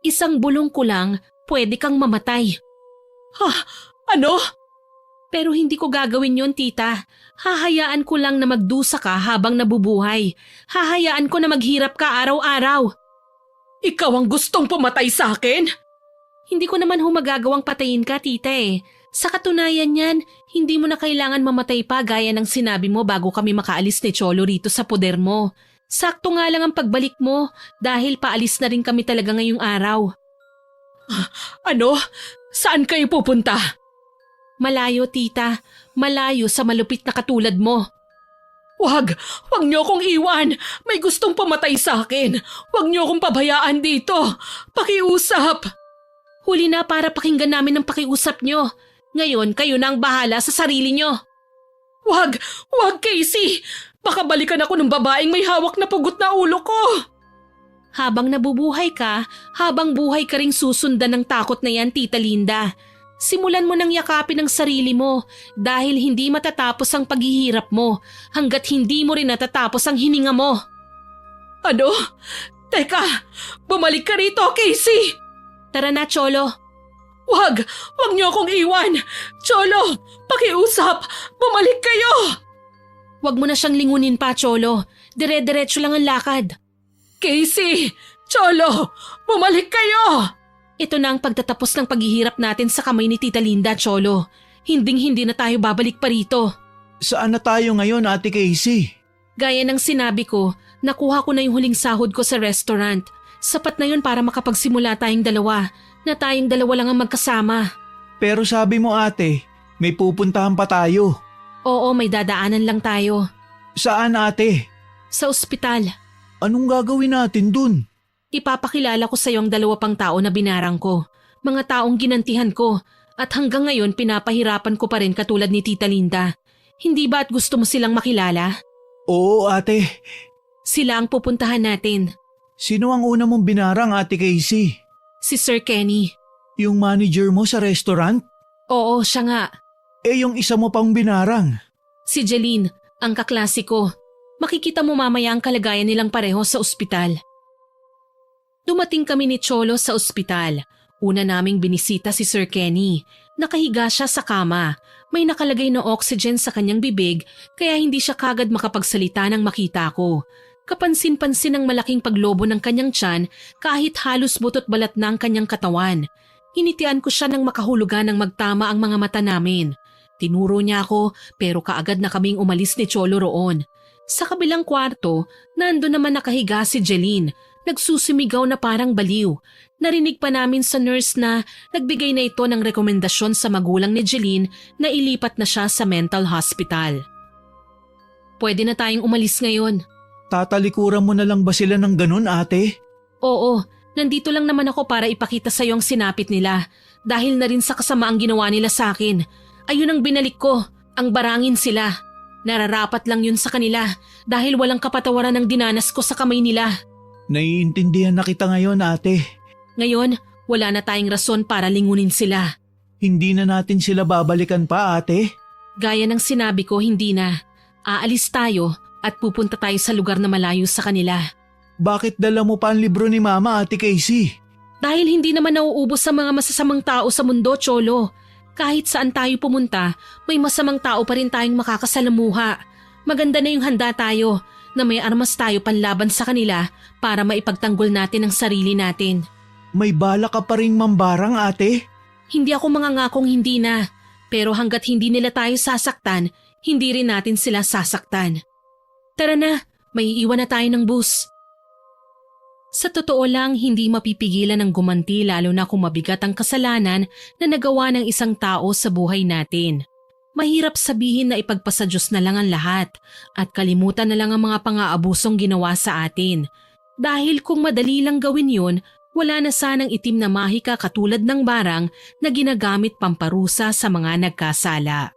Isang bulong ko lang, pwede kang mamatay. Ano? Pero hindi ko gagawin yon, tita. Hahayaan ko lang na magdusa ka habang nabubuhay. Hahayaan ko na maghirap ka araw-araw. Ikaw ang gustong pumatay sa akin? Hindi ko naman magagawang patayin ka, tita eh. Sa katunayan niyan, hindi mo na kailangan mamatay pa gaya ng sinabi mo bago kami makaalis ni Cholo rito sa poder mo. Sakto nga lang ang pagbalik mo dahil paalis na rin kami talaga ngayong araw. Ano? Saan kayo pupunta? Malayo, tita. Malayo sa malupit na katulad mo. Wag niyo akong iwan. May gustong pumatay sa akin. Wag niyo akong pabayaan dito. Pakiusap. Huli na para pakinggan namin ang pakiusap niyo. Ngayon, kayo na ang bahala sa sarili niyo. Wag, Casey! Baka balikan ako ng babaeng may hawak na pugot na ulo ko. Habang nabubuhay ka, habang buhay ka ring susundan ng takot na yan, Tita Linda. Simulan mo nang yakapin ang sarili mo dahil hindi matatapos ang paghihirap mo hanggat hindi mo rin natatapos ang hininga mo. Ano? Teka, bumalik ka rito, Casey! Tara na, Cholo. Wag niyo akong iwan! Cholo, pakiusap! Bumalik kayo! Wag mo na siyang lingunin pa, Cholo. Dire-diretso lang ang lakad. Casey! Cholo, bumalik kayo! Ito na ang pagtatapos ng paghihirap natin sa kamay ni Tita Linda, Cholo. Hinding-hindi na tayo babalik pa rito. Saan na tayo ngayon, Ate Casey? Gaya ng sinabi ko, nakuha ko na yung huling sahod ko sa restaurant. Sapat na yun para makapagsimula tayong dalawa, na tayong dalawa lang ang magkasama. Pero sabi mo, ate, may pupuntahan pa tayo. Oo, may dadaanan lang tayo. Saan, ate? Sa ospital. Anong gagawin natin dun? Ipapakilala ko sa iyo ang 2 pang tao na binarang ko. Mga taong ginantihan ko. At hanggang ngayon pinapahirapan ko pa rin katulad ni Tita Linda. Hindi ba at gusto mo silang makilala? Oo, ate. Sila ang pupuntahan natin. Sino ang una mong binarang, Ate Casey? Si Sir Kenny. Yung manager mo sa restaurant? Oo, siya nga. Yung isa mo pang binarang. Si Jeline, ang kaklase ko. Makikita mo mamaya ang kalagayan nilang pareho sa ospital. Dumating kami ni Cholo sa ospital. Una naming binisita si Sir Kenny. Nakahiga siya sa kama. May nakalagay na oxygen sa kanyang bibig kaya hindi siya kagad makapagsalita nang makita ko. Kapansin-pansin ang malaking paglobo ng kanyang tiyan kahit halos butot balat na ang kanyang katawan. Hinitian ko siya nang makahulugan ng magtama ang mga mata namin. Tinuro niya ako pero kaagad na kaming umalis ni Cholo roon. Sa kabilang kwarto, nando naman nakahiga si Jeline. Nagsusumigaw na parang baliw. Narinig pa namin sa nurse na nagbigay na ito ng rekomendasyon sa magulang ni Jeline na ilipat na siya sa mental hospital. Pwede na tayong umalis ngayon. Tatalikuran mo na lang ba sila ng ganun, ate? Oo, nandito lang naman ako para ipakita sa iyo ang sinapit nila dahil na rin sa kasamaang ginawa nila sa akin. Ayun ang binalik ko, ang barangin sila. Nararapat lang yun sa kanila dahil walang kapatawaran ang dinanas ko sa kamay nila. Naiintindihan na kita ngayon, ate. Ngayon, wala na tayong rason para lingunin sila. Hindi na natin sila babalikan pa, ate. Gaya ng sinabi ko, hindi na. Aalis tayo at pupunta tayo sa lugar na malayo sa kanila. Bakit dala mo pa ang libro ni Mama, Ate Casey? Dahil hindi naman nauubos sa mga masasamang tao sa mundo, Cholo. Kahit saan tayo pumunta, may masamang tao pa rin tayong makakasalamuha. Maganda na yung handa tayo na may armas tayo panlaban sa kanila para maipagtanggol natin ang sarili natin. May bala ka pa ring mambarang, ate? Hindi ako mangangakong hindi na. Pero hanggat hindi nila tayo sasaktan, hindi rin natin sila sasaktan. Tara na, may iwan na tayo ng bus. Sa totoo lang, hindi mapipigilan ng gumanti lalo na kung mabigat ang kasalanan na nagawa ng isang tao sa buhay natin. Mahirap sabihin na ipagpasa Diyos na lang ang lahat at kalimutan na lang ang mga pang-aabusong ginawa sa atin. Dahil kung madali lang gawin yun, wala na sanang itim na mahika katulad ng barang na ginagamit pamparusa sa mga nagkasala.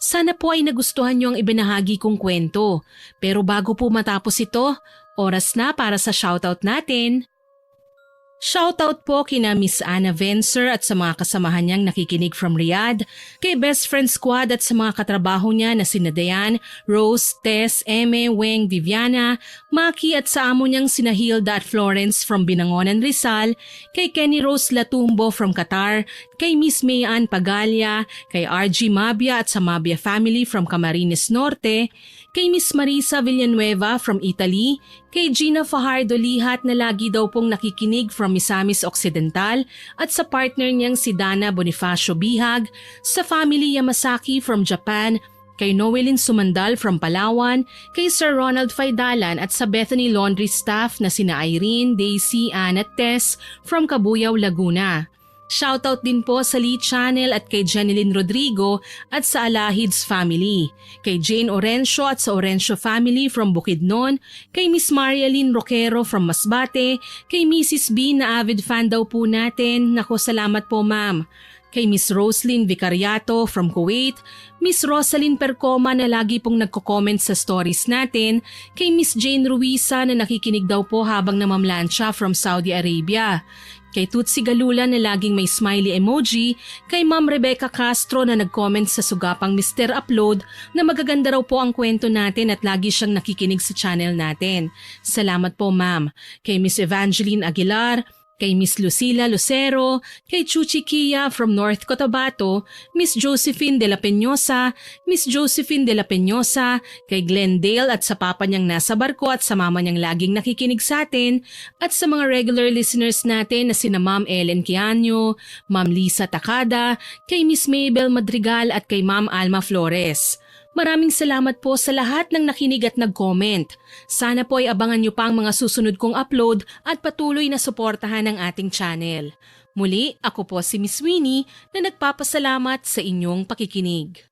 Sana po ay nagustuhan niyo ang ibinahagi kong kwento. Pero bago po matapos ito, oras na para sa shoutout natin. Shoutout po kina Miss Anna Vencer at sa mga kasamahan niyang nakikinig from Riyadh, kay Best Friend Squad at sa mga katrabaho niya na sina Dayan, Rose, Tess, Eme, Weng, Viviana, Maki at sa amo niyang sina Hilda at Florence from Binangonan, Rizal, kay Kenny Rose Latumbo from Qatar, kay Miss Mayan Pagalia, kay RG Mabia at sa Mabia family from Camarines Norte, kay Miss Marisa Villanueva from Italy, kay Gina Fajardo Lihat na lagi daw pong nakikinig from Misamis Occidental at sa partner niyang si Dana Bonifacio Bihag, sa family Yamasaki from Japan, kay Noelin Sumandal from Palawan, kay Sir Ronald Faidalan at sa Bethany Laundry staff na sina Irene, Daisy, Ann at Tess from Cabuyao, Laguna. Shoutout din po sa Lee Channel at kay Jeneline Rodrigo at sa Alahids family, kay Jane Orencio at sa Orencio family from Bukidnon, kay Miss Marialine Roquero from Masbate, kay Mrs. B na avid fan daw po natin. Nako, salamat po ma'am. Kay Miss Roslyn Vicariato from Kuwait, Miss Rosalyn Percoma na lagi pong nagko-comment sa stories natin, kay Miss Jane Ruiza na nakikinig daw po habang namamlansya from Saudi Arabia, kay Tutsi Galula na laging may smiley emoji, kay Ma'am Rebecca Castro na nag-comment sa sugapang Mr. Upload na magaganda raw po ang kwento natin at lagi siyang nakikinig sa channel natin. Salamat po ma'am. Kay Miss Evangeline Aguilar, kay Miss Lucila Lucero, kay Chuchi Kia from North Cotabato, Miss Josephine de la Peñosa, Miss Josephine de la Peñosa, kay Glendale at sa papa niyang nasa barko at sa mama niyang laging nakikinig sa atin, at sa mga regular listeners natin na sina Ma'am Ellen Quiano, Ma'am Lisa Takada, kay Miss Mabel Madrigal at kay Ma'am Alma Flores. Maraming salamat po sa lahat ng nakinig at nag-comment. Sana po ay abangan niyo pa ang mga susunod kong upload at patuloy na suportahan ang ating channel. Muli, ako po si Miss Winnie na nagpapasalamat sa inyong pakikinig.